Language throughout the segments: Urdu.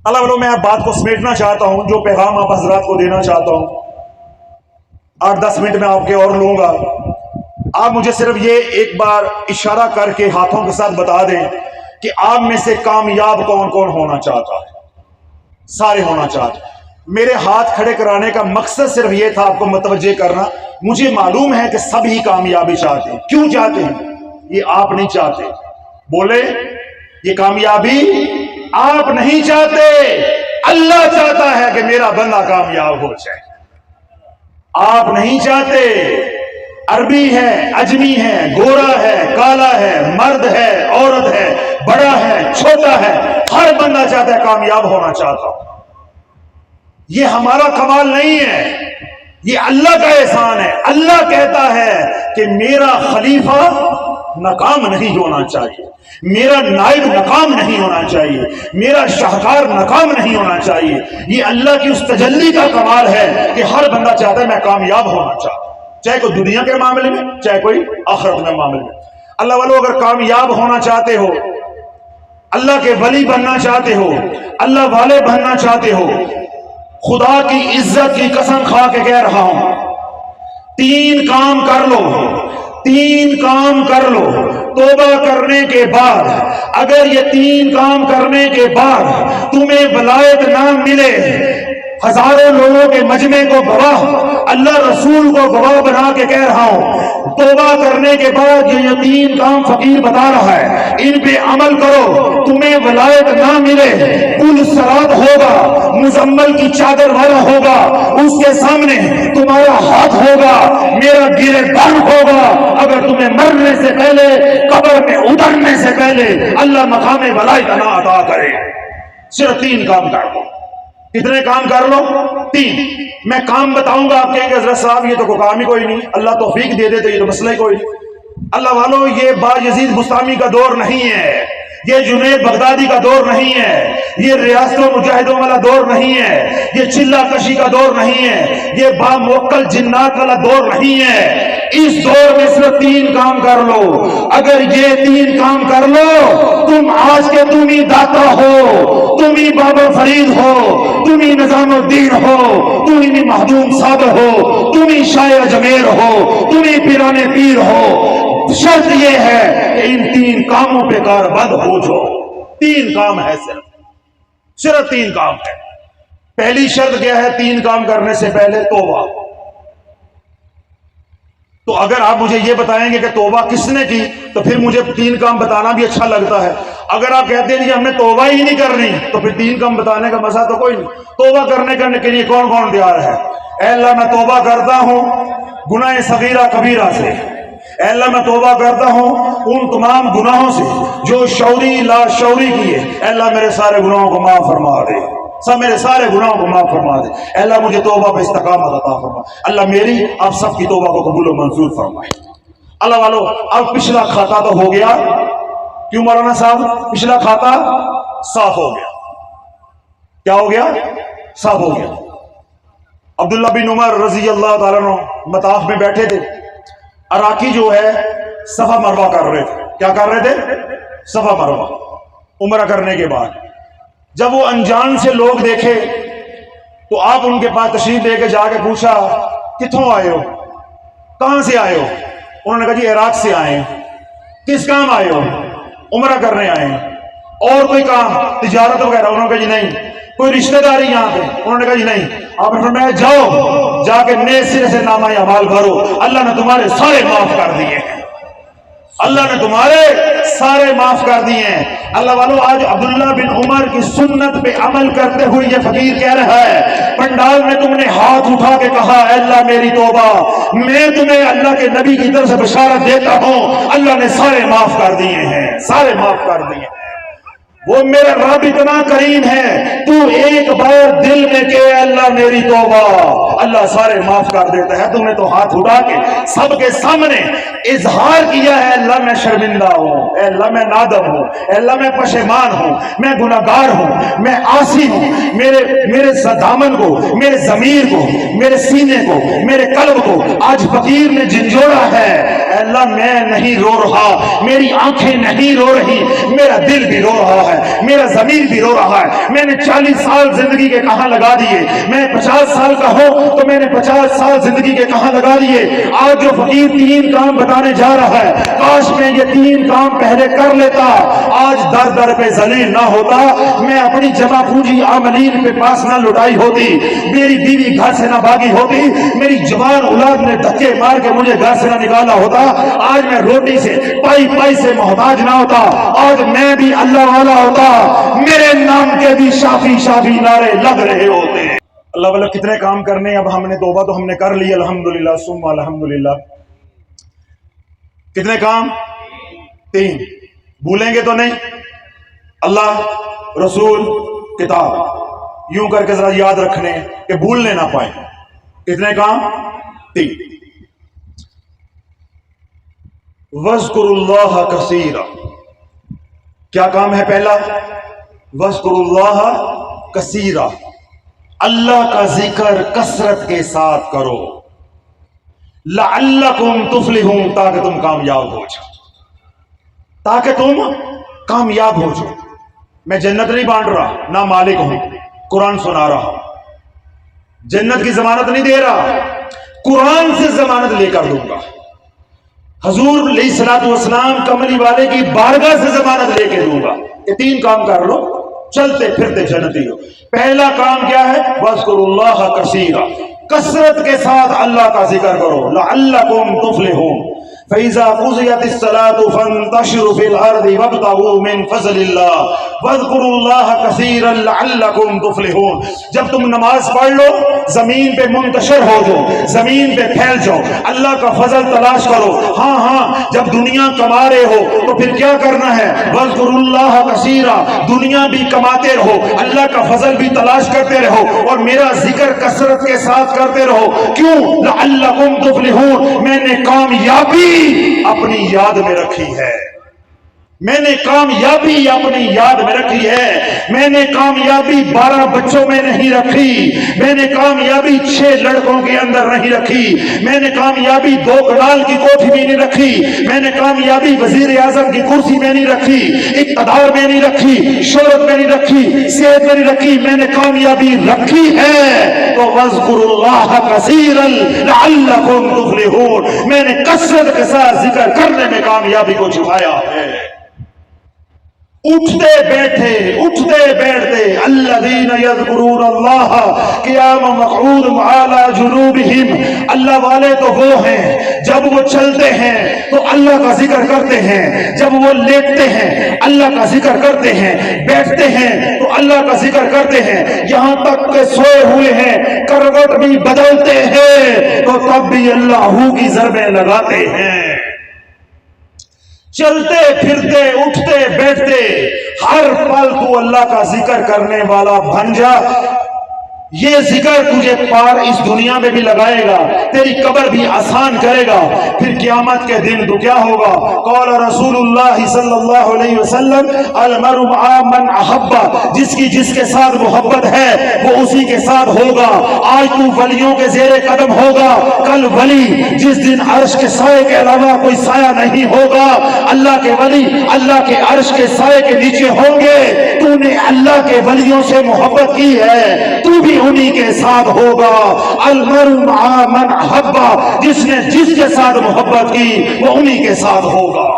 اللہ والوں میں آپ بات کو سمیٹنا چاہتا ہوں، جو پیغام آپ حضرات کو دینا چاہتا ہوں 8-10 منٹ میں آپ کے اور لوں گا۔ آپ مجھے صرف یہ ایک بار اشارہ کر کے ہاتھوں کے ساتھ بتا دیں کہ آپ میں سے کامیاب کون کون ہونا چاہتا ہے۔ سارے ہونا چاہتے ہیں۔ میرے ہاتھ کھڑے کرانے کا مقصد صرف یہ تھا آپ کو متوجہ کرنا۔ مجھے معلوم ہے کہ سب ہی کامیابی چاہتے ہیں۔ کیوں چاہتے ہیں؟ یہ آپ نہیں چاہتے۔ بولے، یہ کامیابی آپ نہیں چاہتے، اللہ چاہتا ہے کہ میرا بندہ کامیاب ہو جائے۔ آپ نہیں چاہتے۔ عربی ہے، اجمی ہے، گورا ہے، کالا ہے، مرد ہے، عورت ہے، بڑا ہے، چھوٹا ہے، ہر بندہ چاہتا ہے کامیاب ہونا چاہتا ہوں۔ یہ ہمارا کمال نہیں ہے، یہ اللہ کا احسان ہے۔ اللہ کہتا ہے کہ میرا خلیفہ ناکام نہیں ہونا چاہیے، میرا نائب ناکام نہیں ہونا چاہیے، میرا شاہکار ناکام نہیں ہونا چاہیے۔ یہ اللہ کی اس تجلی کا کمال ہے کہ ہر بندہ چاہتا ہے میں کامیاب ہونا چاہتا ہوں، چاہے کوئی دنیا کے معاملے میں، چاہے کوئی آخرت کے معاملے میں۔ اللہ والو، اگر کامیاب ہونا چاہتے ہو، اللہ کے ولی بننا چاہتے ہو، اللہ والے بننا چاہتے ہو، خدا کی عزت کی قسم کھا کے کہہ رہا ہوں، 3 کام کر لو، 3 کام کر لو۔ توبہ کرنے کے بعد، اگر یہ 3 کام کرنے کے بعد تمہیں ولایت نہ ملے، ہزاروں لوگوں کے مجمع کو گواہ، اللہ رسول کو گواہ بنا کے کہہ رہا ہوں، توبہ کرنے کے بعد یہ 3 کام فقیر بتا رہا ہے، ان پہ عمل کرو، تمہیں ولایت نہ ملے، کل سرات ہوگا، مزمل کی چادر والا ہوگا، اس کے سامنے تمہارا ہاتھ ہوگا، میرا گریبان ہوگا۔ اگر تمہیں مرنے سے پہلے، قبر میں اترنے سے پہلے اللہ مقام ولایت نہ عطا کرے، صرف 3 کام کر لو۔ کتنے کام کر لو؟ 3۔ میں کام بتاؤں گا، آپ کہیں گے حضرت صاحب یہ تو کوئی کام ہی کوئی نہیں، اللہ توفیق دے دے تو یہ تو مسئلہ ہی کوئی نہیں۔ اللہ والو، یہ بایزید بستامی کا دور نہیں ہے، یہ جنید بغدادی کا دور نہیں ہے، یہ ریاستوں مجاہدوں والا دور نہیں ہے، یہ چلہ کشی کا دور نہیں ہے، یہ باموکل جنات والا دور نہیں ہے۔ اس دور میں صرف 3 کام کر لو۔ اگر یہ 3 کام کر لو، تم آج کے تم ہی داتا ہو، تم ہی بابا فرید ہو، تم ہی نظام الدین ہو، تم ہی مخدوم صاحب ہو، تم ہی شاہ اجمیر ہو، تم ہی پیران پیر ہو۔ شرط یہ ہے کہ ان 3 کاموں پہ کاربند ہو جاؤ۔ 3 کام ہے، صرف 3 کام ہے۔ پہلی شرط کیا ہے 3 کام کرنے سے پہلے؟ توبہ۔ تو اگر آپ مجھے یہ بتائیں گے کہ توبہ کس نے کی، تو پھر مجھے 3 کام بتانا بھی اچھا لگتا ہے۔ اگر آپ کہتے ہیں کہ ہم نے توبہ ہی نہیں کرنی، تو پھر 3 کام بتانے کا مزہ تو کوئی نہیں۔ توبہ کرنے کے لیے کون کون تیار ہے؟ اے اللہ میں توبہ کرتا ہوں گناہ صغیرہ کبیرہ سے، اے اللہ میں توبہ کرتا ہوں ان تمام گناہوں سے جو شعوری لا شعوری کیے، اے اللہ میرے سارے گناہوں کو معاف فرما دے، سب میرے سارے گناہوں کو معاف فرما دے، اے اللہ مجھے توبہ پہ استقامت عطا فرما، اللہ میری آپ سب کی توبہ کو قبول و منظور فرمائے۔ اللہ والو، اب پچھلا کھاتا تو ہو گیا، کیوں مولانا صاحب؟ پچھلا کھاتا صاف ہو گیا۔ کیا ہو گیا؟ صاف ہو گیا۔ عبداللہ بن عمر رضی اللہ تعالیٰ عنہ مطاف میں بیٹھے تھے، عراقی جو ہے صفا مروہ کر رہے تھے۔ کیا کر رہے تھے؟ صفا مروہ، عمرہ کرنے کے بعد جب وہ انجان سے لوگ دیکھے تو آپ ان کے پاس تشریف لے کے جا کے پوچھا کتوں آئے ہو، کہاں سے آئے ہو؟ انہوں نے کہا جی عراق سے آئے ہیں۔ کس کام آئے ہو؟ عمرہ کرنے آئے ہیں۔ اور کوئی کام، تجارت وغیرہ؟ انہوں نے کہا جی نہیں۔ کوئی رشتہ داری یہاں پہ؟ انہوں نے کہا جی نہیں۔ آپ نے فرمایا جاؤ، جا کے نئے سرے سے نامہ اعمال بھرو، اللہ نے تمہارے سارے معاف کر دیے ہیں، اللہ نے تمہارے سارے معاف کر دیے ہیں۔ اللہ والو، آج عبداللہ بن عمر کی سنت پہ عمل کرتے ہوئے یہ فقیر کہہ رہا ہے، پنڈال میں تم نے ہاتھ اٹھا کے کہا اے اللہ میری توبہ، میں تمہیں اللہ کے نبی کی طرف سے بشارت دیتا ہوں اللہ نے سارے معاف کر دیے ہیں، سارے معاف کر دیے ہیں۔ وہ میرا رب اتنا کریم ہے، تو ایک بار دل میں کہ اللہ میری توبہ، اللہ سارے معاف کر دیتا ہے۔ تم نے تو ہاتھ اٹھا کے سب کے سامنے اظہار کیا ہے اللہ میں شرمندہ ہوں، اے اللہ میں نادم ہوں، اے اللہ میں پشیمان ہوں، میں گناہگار ہوں، میں عاصی ہوں، میرے دامن کو، میرے ضمیر کو، میرے سینے کو، میرے قلب کو آج فقیر نے جھنجھوڑا ہے۔ اے اللہ میں نہیں رو رہا، میری آنکھیں نہیں رو رہی، میرا دل بھی رو رہا ہے، میرا ضمیر بھی رو رہا ہے۔ میں نے 40 سال زندگی کے کہاں لگا دیے، میں 50 سال کا ہوں تو میں نے 50 سال زندگی کے کہاں لگا دیے۔ آج جو فقیر 3 کام بتانے جا رہا ہے، کاش میں یہ 3 کام پہلے کر لیتا، آج در در پہ ذلیل نہ ہوتا، میں اپنی جمع پونجی عاملین پہ پاس نہ لٹائی ہوتی، میری بیوی گھر سے نہ بھاگی ہوتی، میری جوان اولاد نے دھکے مار کے مجھے گھر سے نہ نکالا ہوتا، آج میں روٹی سے پائی پائی سے محتاج نہ ہوتا، آج میں بھی اللہ والا ہوتا، میرے نام کے بھی شافی شافی نعرے لگ رہے ہوتے۔ اللہ والا کتنے کام کرنے، اب ہم نے توبہ تو ہم نے کر لی الحمدللہ ثم الحمدللہ۔ کتنے کام؟ 3 بھولیں گے تو نہیں، اللہ، رسول، کتاب، یوں کر کے ذرا یاد رکھنے کہ بھولنے نہ پائیں۔ کتنے کام؟ 3۔ وَاذْكُرُوا اللَّهَ كَثِيرًا، کیا کام ہے پہلا؟ وَاذْكُرُوا اللَّهَ كَثِيرًا، اللہ کا ذکر کثرت کے ساتھ کرو، لَعَلَّكُمْ تُفْلِحُونَ، تاکہ تم کامیاب ہو جاؤ، تاکہ تم کامیاب ہو جاؤ۔ میں جنت نہیں بانٹ رہا، نہ مالک ہوں، قرآن سنا رہا ہوں، جنت کی ضمانت نہیں دے رہا، قرآن سے ضمانت لے کر دوں گا، حضور علیہ الصلوۃ والسلام کملی والے کی بارگاہ سے ضمانت لے کے دوں گا۔ یہ 3 کام کر لو، چلتے پھرتے جنتی ہو۔ پہلا کام کیا ہے؟ وَاذْكُرُوا اللَّهَ كَثِيرًا، کثرت کے ساتھ اللہ کا ذکر کرو، لَعَلَّكُمْ تُفْلِحُونَ۔ فَإِذَا قُضِيَتِ الصَّلَاةُ فَانتَشِرُوا فِي الْأَرْضِ وَابْتَغُوا مِنْ فَضْلِ اللَّهِ وَاذْكُرُوا اللَّهَ كَثِيرًا لَعَلَّكُمْ تُفْلِحُونَ۔ جب تم نماز پڑھ لو، زمین پہ منتشر ہو جاؤ، زمین پہ پھیل جاؤ، اللہ کا فضل تلاش کرو۔ ہاں ہاں، جب دنیا کما رہے ہو تو پھر کیا کرنا ہے؟ وَاذْكُرُوا اللَّهَ كَثِيرًا، دنیا بھی کماتے رہو، اللہ کا فضل بھی تلاش کرتے رہو، اور میرا ذکر کثرت کے ساتھ کرتے رہو۔ کیوں؟ لَعَلَّكُمْ تُفْلِحُونَ، میں نے کامیابی اپنی یاد میں رکھی ہے، میں نے کامیابی اپنی یاد میں رکھی ہے، میں نے کامیابی 12 بچوں میں نہیں رکھی، میں نے کامیابی 6 لڑکوں کے اندر نہیں رکھی، میں نے کامیابی 2 کنال کی کوٹھی میں نہیں رکھی، میں نے کامیابی وزیر اعظم کی کرسی میں نہیں رکھی، اقتدار میں نہیں رکھی، شہرت میں نہیں رکھی، صحت میں نہیں رکھی، میں نے کامیابی رکھی ہے تو وَاذْكُرُوا اللَّهَ كَثِيرًا لَعَلَّكُمْ تُفْلِحُونَ، میں نے کثرت کے ساتھ ذکر کرنے میں کامیابی کو چھپایا ہے۔ اٹھتے بیٹھتے الذین یذکرون اللہ قیاما وقعودا علی جنوبہم، اللہ والے تو وہ ہیں جب وہ چلتے ہیں تو اللہ کا ذکر کرتے ہیں، جب وہ لیٹتے ہیں اللہ کا ذکر کرتے ہیں، بیٹھتے ہیں تو اللہ کا ذکر کرتے ہیں، یہاں تک کہ سوئے ہوئے ہیں کروٹ بھی بدلتے ہیں تو تب بھی اللہ کی ضربیں لگاتے ہیں۔ چلتے پھرتے اٹھتے بیٹھتے ہر پل تو اللہ کا ذکر کرنے والا بن جا، یہ ذکر تجھے پار اس دنیا میں بھی لگائے گا، تیری قبر بھی آسان کرے گا، پھر قیامت کے دن تو کیا ہوگا؟ قال رسول اللہ صلی اللہ علیہ وسلم المرء مع من احب، جس کی جس کے ساتھ محبت ہے وہ اسی کے ساتھ ہوگا۔ آج تو ولیوں کے زیر قدم ہوگا، کل ولی جس دن عرش کے سائے کے علاوہ کوئی سایہ نہیں ہوگا، اللہ کے ولی اللہ کے عرش کے سائے کے نیچے ہوں گے۔ تو نے اللہ کے ولیوں سے محبت کی ہے تو بھی انہی کے ساتھ ہوگا۔ المرء مع من احب، جس نے جس کے ساتھ محبت کی وہ انہی کے ساتھ ہوگا۔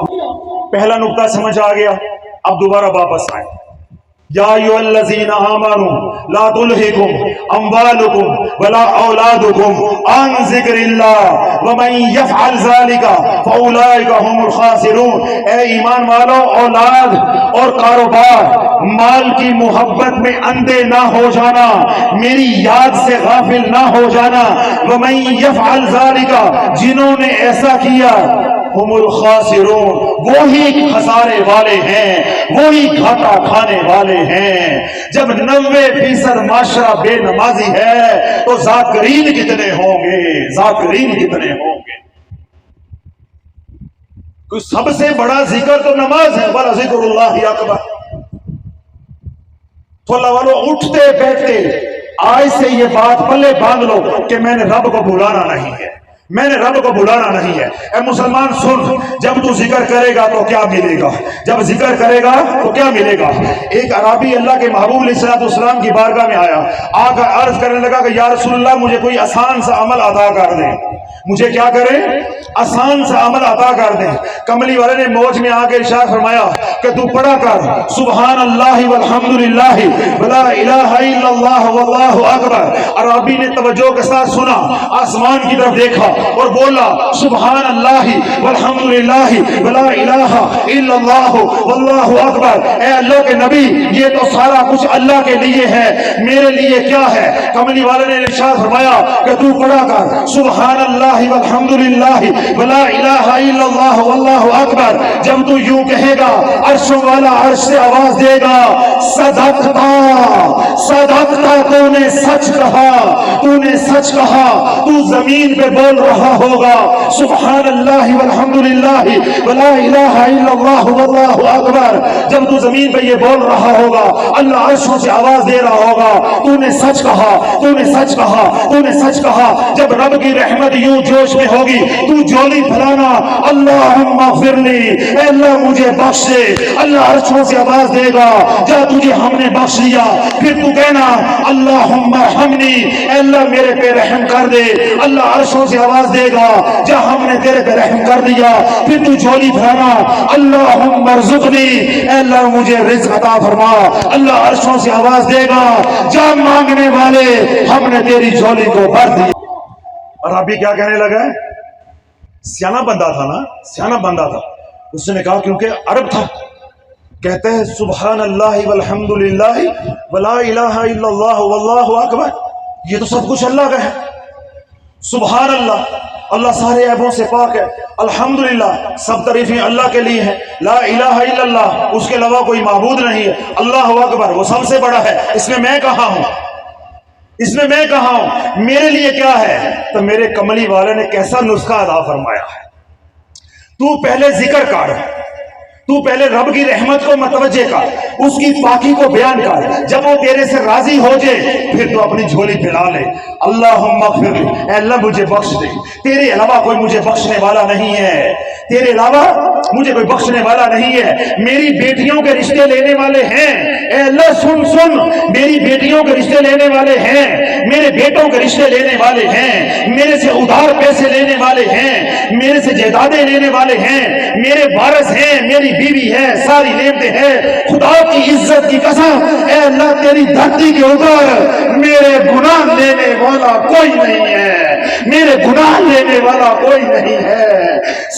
پہلا نقطہ سمجھ آ گیا، اب دوبارہ واپس آئیں۔ یا ایھا الذین آمنوا لا تلہکم اموالکم ولا اولادکم عن ذکر اللہ ومن یفعل ذلک فاولئک هم الخاسرون۔ اے ایمان والو، اولاد اور کاروبار، مال کی محبت میں اندھے نہ ہو جانا، میری یاد سے غافل نہ ہو جانا۔ ومن یفعل ذلک، جنہوں نے ایسا کیا، ہم الخاسرون، وہی خسارے والے ہیں، وہی گھاٹا کھانے والے ہیں۔ جب 90% معاشرہ بے نمازی ہے تو ذاکرین کتنے ہوں گے، ذاکرین کتنے ہوں گے۔ کوئی سب سے بڑا ذکر تو نماز ہے، بڑا ذکر اللہ اکبر۔ تو اللہ والو، اٹھتے بیٹھتے آج سے یہ بات پلے باندھ لو کہ میں نے رب کو بھلانا نہیں ہے، میں نے رب کو بلانا نہیں ہے۔ اے مسلمان سن، جب تو ذکر کرے گا تو کیا ملے گا؟ جب ذکر کرے گا تو کیا ملے گا؟ ایک عربی اللہ کے محبوب علیہ السلام کی بارگاہ میں آیا، آ کر عرض کرنے لگا کہ یا رسول اللہ مجھے کوئی آسان سا عمل عطا کر دیں، مجھے کیا کریں؟ آسان سا عمل عطا کر دیں۔ کملی والے نے موج میں آ کے ارشاد فرمایا کہ تو پڑھا کر سبحان اللہ والحمد للہ ولا الہ الا اللہ واللہ اکبر۔ عربی نے توجہ کے ساتھ سنا، آسمان کی طرف دیکھا اور بولا سبحان اللہ والحمد للہ ولا الہ الا اللہ واللہ اکبر۔ اے اللہ کے نبی، یہ تو سارا کچھ اللہ کے لیے ہے، میرے لیے کیا ہے؟ کملی والے نے ارشاد فرمایا کہ تو پڑھا کر سبحان اللہ والحمد للہ ولا الہ الا اللہ واللہ اکبر۔ جب تو یوں کہے گا عرشوں والا عرش سے آواز دے گا صدقتا صدقتا، تو نے سچ کہا، تو نے سچ کہا۔ تو زمین پہ بول رہا ہوگا سبحان اللہ والحمد للہ ولا الہ الا اللہ واللہ اکبر۔ جب تو زمین پہ یہ بول رہا ہوگا اللہ عرشوں سے آواز دے رہا ہوگا تو نے سچ کہا، تو نے سچ کہا، تو نے سچ کہا۔ جب رب کی رحمت یوں جوش میں ہوگی تو جولی پھیلانا اللہم اغفر لی، اے اللہ مجھے بخش دے۔ اللہ عرشوں سے آواز دے گا جا تجھے ہم نے بخش دیا۔ پھر تو کہنا اللہم ارحمنی، اے اللہ میرے پہ رحم کر دے۔ اللہ عرشوں سے آواز دے گا جا ہم نے تیرے پہ رحم کر دیا۔ پھر تو جولی پھیلانا اللہم ارزقنی، اے اللہ مجھے رزق عطا فرما۔ اللہ عرشوں سے آواز دے گا جا مانگنے والے ہم نے تیری جھولی کو بھر دیا۔ اور ابھی کیا کہنے لگا ہے؟ سیانا بندہ تھا نا، سیانا بندہ تھا، اس نے کہا کیونکہ عرب تھا، کہتے ہیں سبحان اللہ والحمد للہ ولا الہ الا اللہ واللہ اکبر، یہ تو سب کچھ اللہ کا ہے۔ سبحان اللہ، اللہ سارے عیبوں سے پاک ہے۔ الحمدللہ، سب تعریفیں اللہ کے لیے ہیں۔ لا الہ الا اللہ، اس کے علاوہ کوئی معبود نہیں ہے۔ اللہ اکبر، وہ سب سے بڑا ہے۔ اس میں میں کہاں ہوں؟ اس میں میں کہاں ہوں؟ میرے لیے کیا ہے؟ تو میرے کملی والے نے کیسا نسخہ عطا فرمایا ہے۔ تو پہلے ذکر کر، تو پہلے رب کی رحمت کو متوجہ کر، اس کی پاکی کو بیان کر۔ جب وہ تیرے سے راضی ہو جائے پھر تو اپنی جھولی پھیلا لے۔ اللہم اغفر لی، اے اللہ مجھے بخش دے، تیرے علاوہ کوئی مجھے بخشنے والا نہیں ہے، تیرے علاوہ مجھے کوئی بخشنے والا نہیں ہے۔ میری بیٹیوں کے رشتے لینے والے ہیں، اے اللہ سن سن، میری بیٹیوں کے رشتے لینے والے ہیں، میرے بیٹوں کے رشتے لینے والے ہیں، میرے سے ادھار پیسے لینے والے ہیں، میرے سے جائیدادیں لینے والے ہیں، میرے وارث ہیں، میری بیوی ہے، ساری نعمتیں ہیں۔ خدا کی عزت کی قسم، اے اللہ تیری دھرتی کے اوپر میرے گناہ لینے والا کوئی نہیں ہے، میرے گناہ لینے والا کوئی نہیں ہے۔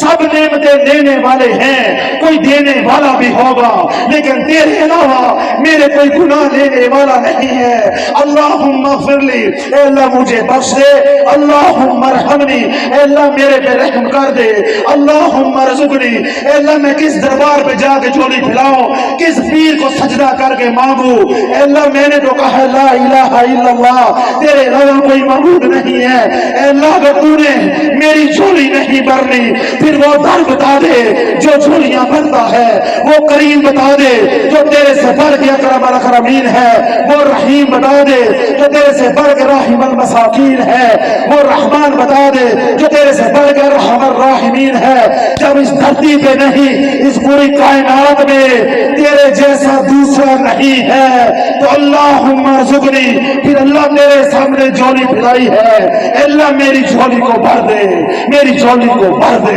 سب نعمتیں دینے والے ہیں، کوئی دینے والا بھی ہوگا، لیکن تیرے علاوہ میرے کوئی گناہ لینے والا نہیں ہے۔ اللہم اغفر لی، اے اللہ مجھے بخش دے۔ اللہم ارحمنی، اے اللہ میرے پہ رحم کر دے۔ اللہم ارزقنی، اے اللہ میں کس دربار پہ جا کے جھولی پھیلاؤں، کس پیر کو سجدہ کر کے مانگوں؟ اے اللہ میں نے تو کہا لا الہ الا اللہ، تیرے علاوہ کوئی معبود نہیں ہے۔ اے اللہ اگر تو نے میری جھولی نہیں بھرنی پھر وہ در بتا دے جو جھولیاں بھرتا ہے، وہ کریم بتا دے جو تیرے سے بڑھ کے اکرم الاکرمین ہے، وہ رحیم بتا دے جو تیرے سے بڑھ کے راحم المساکین ہے، وہ رحمان بتا دے جو تیرے سے بڑھ کے رحم الراحمین ہے۔ جب اس دھرتی پہ نہیں اس پوری کائنات میں تیرے جیسا دوسرا نہیں ہے تو اللہم ارزقنی، پھر اللہ تیرے سامنے جھولی پھیلائی ہے، اے اللہ میری جھولی کو بھر دے، میری جھولی کو بھر دے۔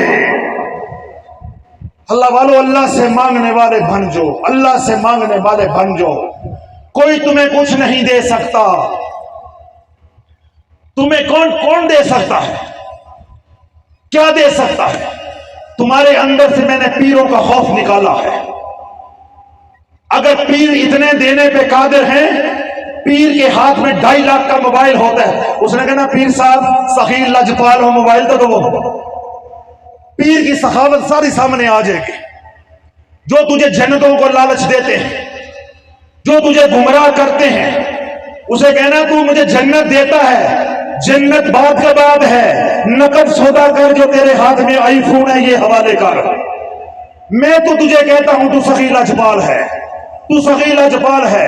اللہ والو، اللہ سے مانگنے والے بن جو، اللہ سے مانگنے والے بن جو۔ کوئی تمہیں کچھ نہیں دے سکتا، تمہیں کون دے سکتا ہے؟ کیا دے سکتا ہے؟ تمہارے اندر سے میں نے پیروں کا خوف نکالا ہے۔ اگر پیر اتنے دینے پہ قادر ہیں، پیر کے ہاتھ میں 2.5 لاکھ کا موبائل ہوتا ہے، اس نے کہنا پیر صاحب سخی لجپال ہو موبائل تو دو، پیر کی سخاوت ساری سامنے آ جائے گی۔ جو تجھے جنتوں کو لالچ دیتے ہیں، جو تجھے گمراہ کرتے ہیں، اسے کہنا تو مجھے جنت دیتا ہے، جنت بعد کا بعد ہے، نقد سودا کر جو تیرے ہاتھ میں آئی فون ہے یہ حوالے کر۔ میں تو تجھے کہتا ہوں تو سخی لجپال ہے، تو سخی لجپال ہے۔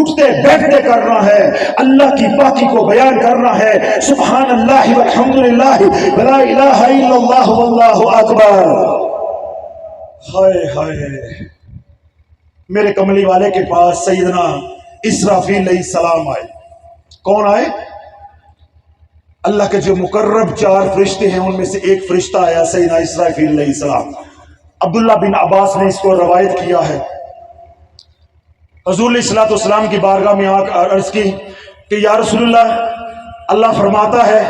اٹھتے بیٹھتے کرنا ہے، اللہ کی پاکی کو بیان کرنا ہے، سبحان اللہ والحمدللہ ولا الہ الا اللہ واللہ اکبر۔ ہائے ہائے، میرے کملی والے کے پاس سیدنا اسرافیل علیہ السلام آئے۔ کون آئے؟ اللہ کے جو مقرب 4 فرشتے ہیں ان میں سے ایک فرشتہ آیا، سیدنا اسرافیل علیہ السلام۔ عبداللہ بن عباس نے اس کو روایت کیا ہے، حضور علیہ الصلوۃ والسلام کی بارگاہ میں عرض کی کہ یا رسول اللہ، اللہ فرماتا ہے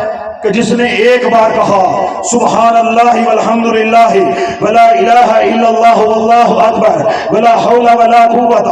کہ جس نے ایک بار کہا سبحان اللہ والحمدللہ ولا الہ الا اللہ واللہ اکبر ولا حول ولا قوت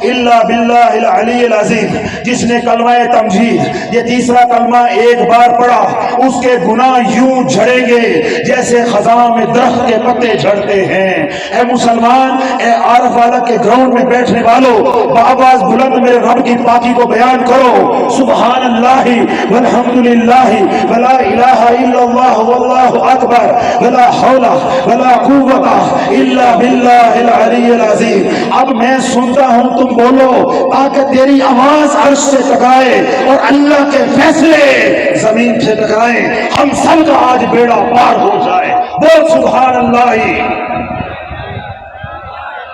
الا باللہ العلی العظیم، جس نے کلمہ تمجید یہ تیسرا کلمہ ایک بار پڑھا، اس کے گناہ یوں جھڑیں گے جیسے خزاں میں درخت کے پتے جھڑتے ہیں۔ اے مسلمان، اے عارف والا کے گراؤنڈ میں بیٹھنے والوں، بآواز بلند میرے رب کی پاکی کو بیان کرو، سبحان اللہ والحمدللہ ولا الہ الا اللہ واللہ اکبر ولا حول ولا قوت الا باللہ العلی العظیم۔ اب میں سنتا ہوں، تم بولو تاکہ تیری آواز عرش سے ٹکرائے اور اللہ کے فیصلے زمین سے ٹکرائیں، ہم سب کا آج بیڑا پار ہو جائے۔ بول سبحان اللہ،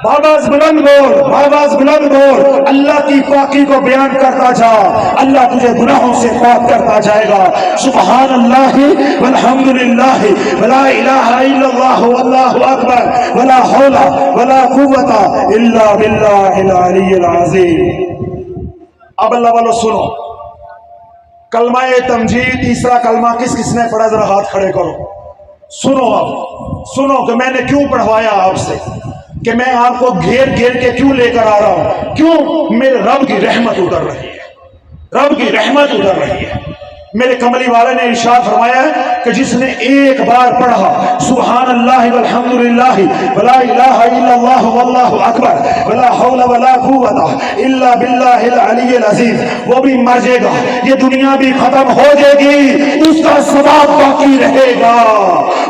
باواز بلند بول، باواز بلند بول، اللہ کی پاکی کو بیان کرتا جا، اللہ تجھے گناہوں سے پاک کرتا جائے گا۔ سبحان اللہ والحمدللہ ولا الہ الا اللہ واللہ اکبر ولا حول ولا قوت الا باللہ العلی العظیم۔ اب اللہ والو سنو، کلمہ تمجید تیسرا کلمہ کس کس نے پڑھا؟ ذرا ہاتھ کھڑے کرو۔ سنو، اب سنو کہ میں نے کیوں پڑھوایا آپ سے، کہ میں آپ کو گھیر گھیر کے کیوں لے کر آ رہا ہوں، کیوں؟ میرے رب کی رحمت اتر رہی ہے، رب کی رحمت اتر رہی ہے۔ میرے کملی والے نے ارشاد فرمایا کہ جس نے ایک بار پڑھا سبحان اللہ والحمدللہ ولا الہ الا اللہ واللہ اکبر ولا حول ولا قوت الا باللہ العلی العظیم، وہ بھی مر جائے گا، یہ دنیا بھی ختم ہو جائے گی، اس کا ثواب باقی رہے گا،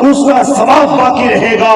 اس کا ثواب باقی رہے گا۔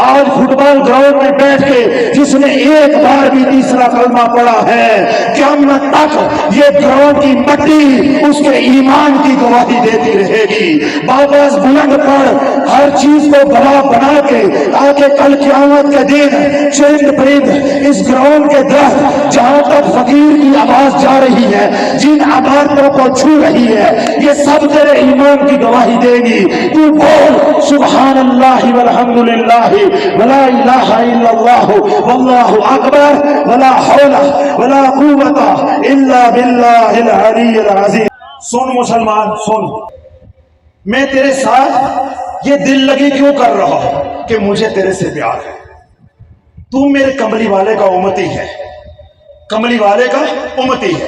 آج فٹ بال گراؤنڈ میں بیٹھ کے جس نے ایک بار بھی تیسرا کلمہ پڑھا ہے، قیامت تک یہ گراؤنڈ کی مٹی اس کے ایمان کی گواہی دیتی رہے گی۔ باواز بلند پڑھ، ہر چیز کو گواہ بنا کے، تاکہ کل قیامت کے دن چند پرند اس گراؤنڈ کے درخت جہاں تک فقیر کی آواز جا رہی ہے، جن عمارتوں کو چھو رہی ہے، یہ سب تیرے ایمان کی گواہی دے گی۔ تو بول سبحان اللہ والحمدللہ ولا الہ الا اللہ واللہ اکبر ولا حول ولا قوت الا باللہ العلی العظیم۔ سن مسلمان سن، میں تیرے ساتھ یہ دل لگی کیوں کر رہا ہوں کہ مجھے تیرے سے پیار ہے، تو میرے کملی والے کا امتی ہے، کملی والے کا امتی ہے۔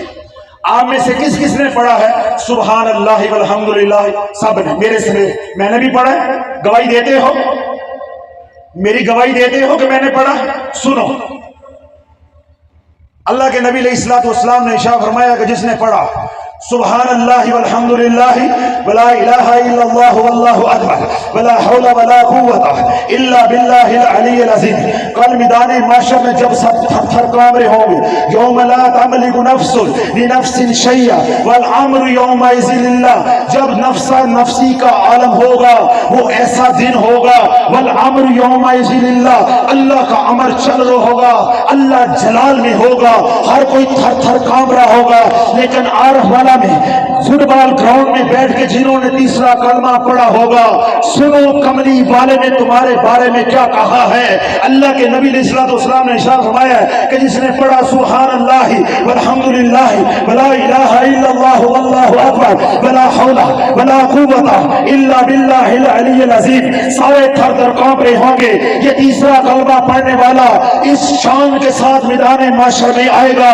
آپ میں سے کس کس نے پڑھا ہے سبحان اللہ والحمدللہ؟ سب نے، میرے سے میں نے بھی پڑھا ہے، گواہی دیتے ہو، میری گواہی دیتے ہو کہ میں نے پڑھا؟ سنو، اللہ کے نبی علیہ الصلوۃ والسلام نے ارشاد فرمایا کہ جس نے پڑھا سبحان اللہ والحمدللہ ولا الہ الا اللہ واللہ اکبر ولا حول ولا قوت الا باللہ العلی العظیم، کل میدان محشر میں جب سب تھر تھر کانپ رہے ہوں گے، یوم لا تملک نفس لنفس شیئا والامر یومئذ للہ، جب نفس نفسی کا عالم ہوگا، وہ ایسا دن ہوگا، والامر یومئذ للہ، اللہ کا امر چل رہا ہوگا، اللہ جلال میں ہوگا، ہر کوئی تھر تھر کانپ رہا ہوگا۔ لیکن عارف والا میں فٹ بال گراؤنڈ میں بیٹھ کے جنہوں نے تیسرا کلمہ پڑھا ہوگا، سنو کملی والے نے تمہارے بارے میں کیا کہا ہے۔ اللہ کے نبی علیہ الصلوۃ والسلام نے ارشاد فرمایا کہ جس نے پڑھا سبحان اللہ والحمدللہ ولا الہ الا اللہ واللہ اکبر ولا حول ولا قوت الا باللہ العلی العظیم، سارے تھر تھر کانپ رہے ہوں گے۔ یہ تیسرا کلمہ پڑھنے والا اس شان کے ساتھ میدان محشر میں آئے گا،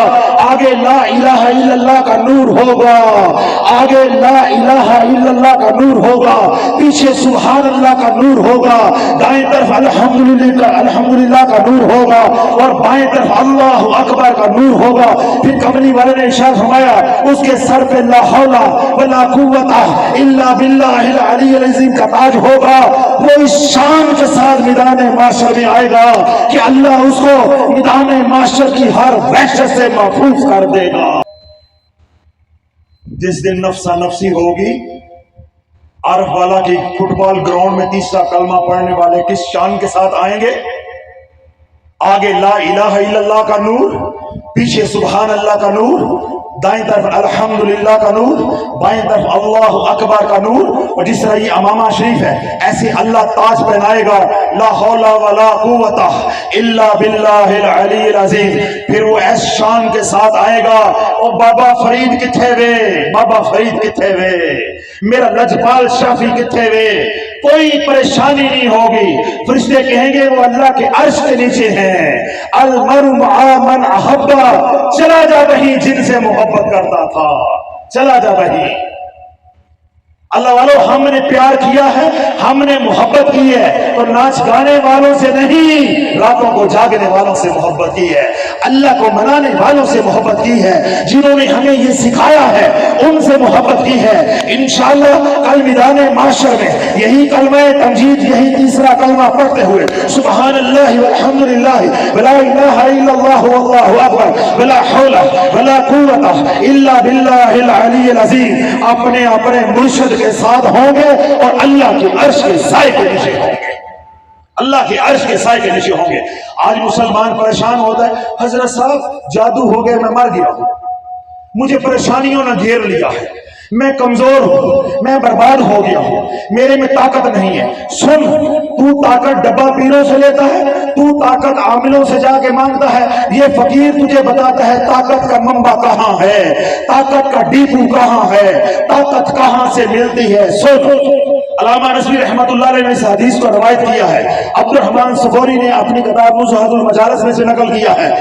آگے لا الہ الا اللہ کا نور ہوگا، ہوگا, آگے لا الہ الا اللہ کا نور ہوگا, پیچھے سبحان اللہ کا نور ہوگا, دائیں طرف الحمدللہ کا نور ہوگا, اور بائیں طرف اللہ اکبر کا نور ہوگا. پھر کملی والے نے ارشاد فرمایا اس کے سر پہ لا حول ولا قوت الا باللہ العلی العظیم کا تاج ہوگا. وہ اس شان کے ساتھ میدان محشر میں آئے گا کہ اللہ اس کو میدان محشر کی ہر وحشت سے محفوظ کر دے گا. جس دن نفسا نفسی ہوگی, عرف والا کی فٹ بال گراؤنڈ میں تیسرا کلمہ پڑھنے والے کس شان کے ساتھ آئیں گے؟ آگے لا الہ الا اللہ کا نور, پیچھے سبحان اللہ کا نور, دائیں طرف الحمدللہ کا نور, بائیں طرف اللہ اکبر کا نور. اور جس طرح یہ امامہ شریف ہے ایسے اللہ تاج پہنائے گا لا حول ولا قوت الا باللہ العلی العظیم. پھر وہ ایس شان کے ساتھ آئے گا, اور بابا فرید کتھے وے, بابا فرید کتھے وے, میرا لجپال شافی کتھے وے. کوئی پریشانی نہیں ہوگی. فرشتے کہیں گے وہ اللہ کے عرش کے نیچے ہیں. المرء مع من احب, چلا جا وہیں جن سے محبت کرتا تھا, چلا جا وہیں. اللہ والوں ہم نے پیار کیا ہے, ہم نے محبت کی ہے, تو ناچ گانے والوں سے نہیں, راتوں کو جاگنے والوں سے محبت کی ہے, اللہ کو منانے والوں سے محبت کی ہے, جنہوں نے ہمیں یہ سکھایا ہے ان سے محبت کی ہے. انشاءاللہ کل میدان محشر میں یہی کلمہ تمجید, یہی تیسرا کلمہ پڑھتے ہوئے سبحان اللہ والحمدللہ ولا الہ الا اللہ واللہ اکبر ولا حول ولا قوت الا باللہ العلی العظیم اپنے اپنے مرشد کے ساتھ ہوں گے, اور اللہ کے عرش کے سائے کے نیچے ہوں گے, اللہ کے عرش کے سائے کے نیچے ہوں گے. آج مسلمان پریشان ہوتا ہے, حضرت صاحب جادو ہو گئے, میں مر گیا ہوں, مجھے پریشانیوں نے گھیر لیا ہے, میں کمزور ہوں, میں برباد ہو گیا ہوں, میرے میں طاقت نہیں ہے. سن, تو طاقت ڈبہ پیروں سے لیتا ہے, تو طاقت عاملوں سے جا کے مانگتا ہے. یہ فقیر تجھے بتاتا ہے طاقت کا منبع کہاں ہے, طاقت کا ڈیپو کہاں ہے, طاقت کہاں سے ملتی ہے. سن, علامہ نصفی رحمت اللہ علیہ نے اس حدیث کو روایت کیا ہے, عبد الرحمن صفوری نے اپنی کتاب نزہۃ المجالس میں سے نقل کیا ہے.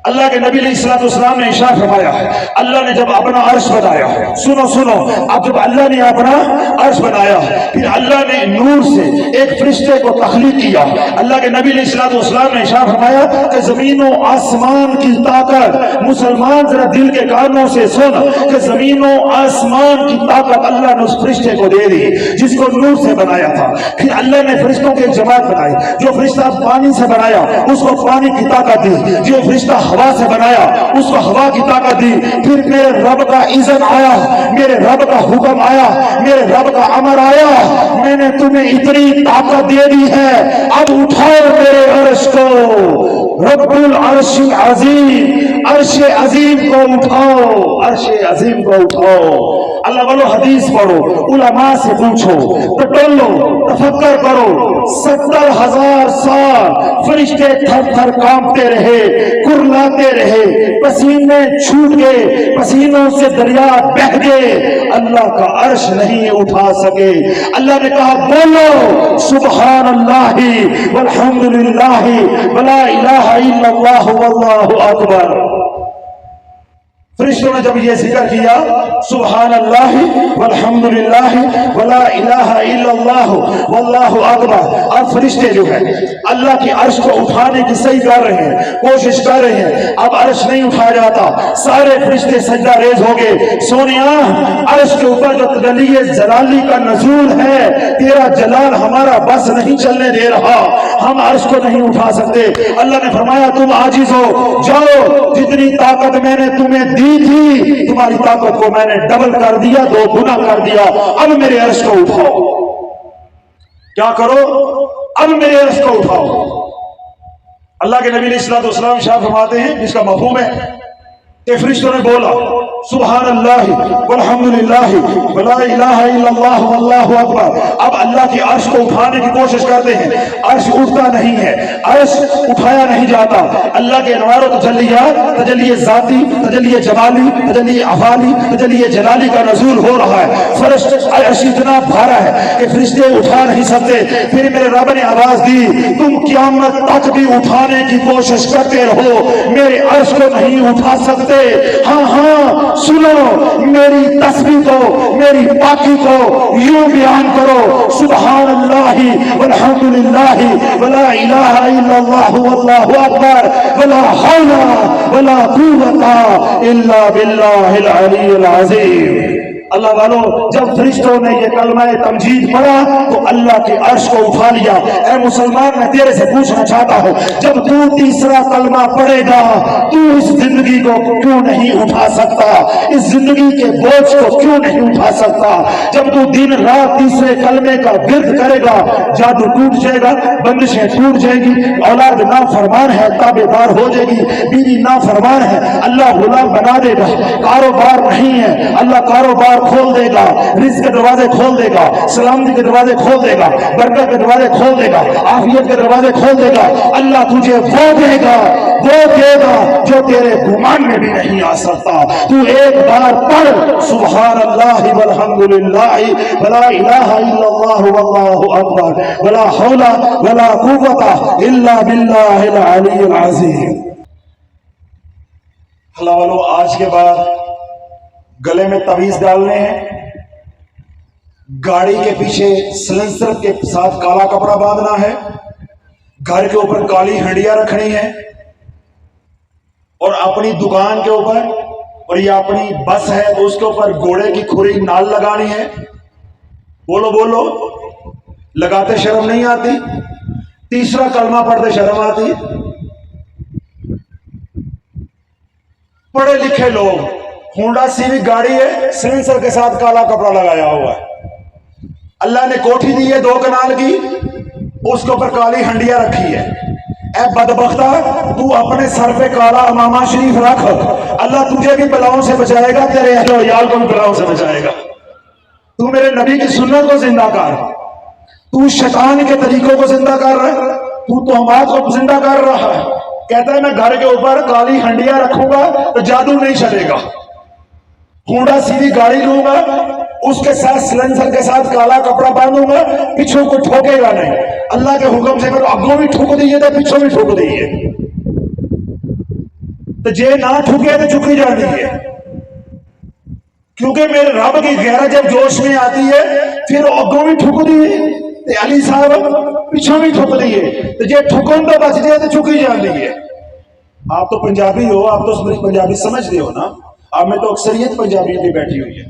اللہ کے نبی علیہ السلام نے ارشاد فرمایا ہے, اللہ نے جب اپنا عرش بنایا, سنو سنو, اب جب اللہ نے اپنا عرش بنایا, پھر اللہ نے نور سے ایک فرشتے کو تخلیق کیا. اللہ کے نبی علیہ السلام نے ارشاد فرمایا کہ زمین و آسمان کی طاقت, مسلمان ذرا دل کے کانوں سے سن, کہ زمین و آسمان کی طاقت اللہ نے اس فرشتے کو دے دی جس کو نور سے بنایا تھا. پھر اللہ نے فرشتوں کی ایک جماعت بنائی, جو فرشتہ پانی سے بنایا اس کو پانی کی طاقت دی, جو فرشتہ ہوا سے بنایا اس کو ہوا کی طاقت دی. پھر میرے رب کا اذن آیا, میرے رب کا حکم آیا, میرے رب کا امر آیا, میں نے تمہیں اتنی طاقت دے دی ہے, اب اٹھاؤ میرے عرش کو, رب العرش العظیم, عرش عظیم کو اٹھاؤ, عرش عظیم کو اٹھاؤ. اللہ والو حدیث پڑھو, علماء سے پوچھو, پٹولو, تفکر کرو. 70,000 سال فرشتے تھر تھر کانپتے رہے, کرلاتے رہے, پسینے چھوٹ گئے, پسینوں سے دریا بہہ گئے, اللہ کا عرش نہیں اٹھا سکے. اللہ نے کہا بولو سبحان اللہ والحمدللہ ولا الہ الا اللہ واللہ اکبر. فرشتوں نے جب یہ ذکر کیا سبحان اللہ والحمدللہ ولا الہ الا اللہ واللہ اکبر, اب فرشتے جو ہیں اللہ کی عرش کو اٹھانے کی صحیح کر رہے ہیں, کوشش کر رہے ہیں. اب عرش نہیں اٹھایا جاتا, سارے فرشتے سجدہ ریز ہو گئے. سونیا, عرش کے اوپر جو تجلی جلالی کا نزول ہے, تیرا جلال ہمارا بس نہیں چلنے دے رہا, ہم عرش کو نہیں اٹھا سکتے. اللہ نے فرمایا تم عاجز ہو, جاؤ, جتنی طاقت میں نے تمہیں دی تھی تمہاری طاقت کو میں نے ڈبل کر دیا, 2 گنا کر دیا, اب میرے عرش کو اٹھاؤ. کیا کرو, اب میرے عرش کو اٹھاؤ. اللہ کے نبی علیہ السلام شاہ فرماتے ہیں, جس کا مفہوم ہے کہ فرشتوں نے بولا سبحان اللہ والحمدللہ ولا الہ الا اللہ واللہ اکبر. اب اللہ کی عرش کو اٹھانے کی کوشش کرتے ہیں, عرش اٹھتا نہیں ہے, عرش اٹھایا نہیں جاتا. اللہ کے انوار و تجلیات, تجلی ذاتی, تجلی جمالی, تجلی افعالی, تجلی جلالی کا نزول ہو رہا ہے. عرش اتنا بھارا ہے کہ فرشتے اٹھا نہیں سکتے. پھر میرے رب نے آواز دی, تم قیامت تک بھی اٹھانے کی کوشش کرتے رہو, میرے عرش کو نہیں اٹھا سکتے. تھے. ہاں ہاں سنو, میری تسبیح کو, میری پاکی کو یوں بیان کرو, سبحان اللہ والحمد للہ ولا الہ الا اللہ واللہ اکبر ولا حول ولا قوت الا باللہ العلی العظیم. اللہ والوں, جب فرشتوں نے یہ کلمہ تمجید پڑھا تو اللہ کے عرش کو اٹھا لیا. اے مسلمان, میں تیرے سے پوچھنا چاہتا ہوں, جب تو تیسرا کلمہ پڑھے گا تو اس زندگی کو کیوں نہیں اٹھا سکتا؟ اس زندگی کے بوجھ کو کیوں نہیں اٹھا سکتا؟ جب تو دن رات تیسرے کلمے کا ورد کرے گا, جادو ٹوٹ جائے گا, بندشیں ٹوٹ جائیں گی, اولاد نافرمان ہے تابع دار ہو جائے گی, بیوی نافرمان ہے اللہ غلام بنا دے گا, کاروبار نہیں ہے اللہ کاروبار کھول دے گا, رزق کے دروازے کھول دے گا, سلامتی کے دروازے کھول دے گا, برکت کے دروازے کھول دے گا, عافیت کے دروازے کھول دے گا. اللہ تجھے وہ دے گا, وہ دے گا جو تیرے گمان میں بھی نہیں آ سکتا. تو ایک بار پڑھ سبحان اللہ والحمد للہ ولا الہ الا اللہ واللہ اکبر ولا حول ولا قوت الا باللہ العلی العظیم. اللہ والو, آج کے بعد گلے میں تعویذ ڈالنے ہیں, گاڑی کے پیچھے سلنسر کے ساتھ کالا کپڑا باندھنا ہے, گھر کے اوپر کالی ہنڈیاں رکھنی ہے, اور اپنی دکان کے اوپر, اور یہ اپنی بس ہے تو اس کے اوپر گھوڑے کی کھری نال لگانی ہے. بولو بولو, لگاتے شرم نہیں آتی؟ تیسرا کلمہ پڑھتے شرم آتی؟ پڑھے لکھے لوگ, ہونڈا سیوک گاڑی ہے, سلنسر کے ساتھ کالا کپڑا لگایا ہوا ہے. اللہ نے کوٹھی دی ہے 2 کنال کی, اس کے اوپر کالی ہنڈیاں رکھی ہے. اے بدبختہ, تو اپنے سر پہ کالا امامہ شریف رکھ, اللہ تجھے بھی بلاؤں سے بچائے گا, تیرے اہل و عیال کو بھی بلاؤں سے بچائے گا. تو میرے نبی کی سنت کو زندہ کر, تو شیطان کے طریقوں کو زندہ کر رہا ہے, تو تہمات کو زندہ کر رہا ہے. کہتا ہے میں گھر کے اوپر کالی ہنڈیاں رکھوں گا تو جادو نہیں چلے گا. ہونڈا سیدھی گاڑی لوں گا, اس کے ساتھ سلنسر کے ساتھ کالا کپڑا باندھوں گا, پیچھوں کو ٹھوکے گا نہیں. اللہ کے حکم سے کرو, اگوں بھی ٹھوک دیئے تو پیچھوں بھی ٹھوک دیئے, تو جے نہ ٹھوکے تو چکی جا دیئے. کیونکہ میرے رب کی غیرت جب جوش میں آتی ہے پھر اگوں بھی ٹھوک دیئے, علی صاحب پیچھوں بھی ٹھوک دیئے, تو جے ٹھکن تو بچ جائے تو چکی جا دیئے. آپ تو پنجابی ہو, آپ تو پنجابی سمجھتے ہو نا, آپ میں تو اکثریت پنجابیوں کی بیٹھی ہوئی ہے.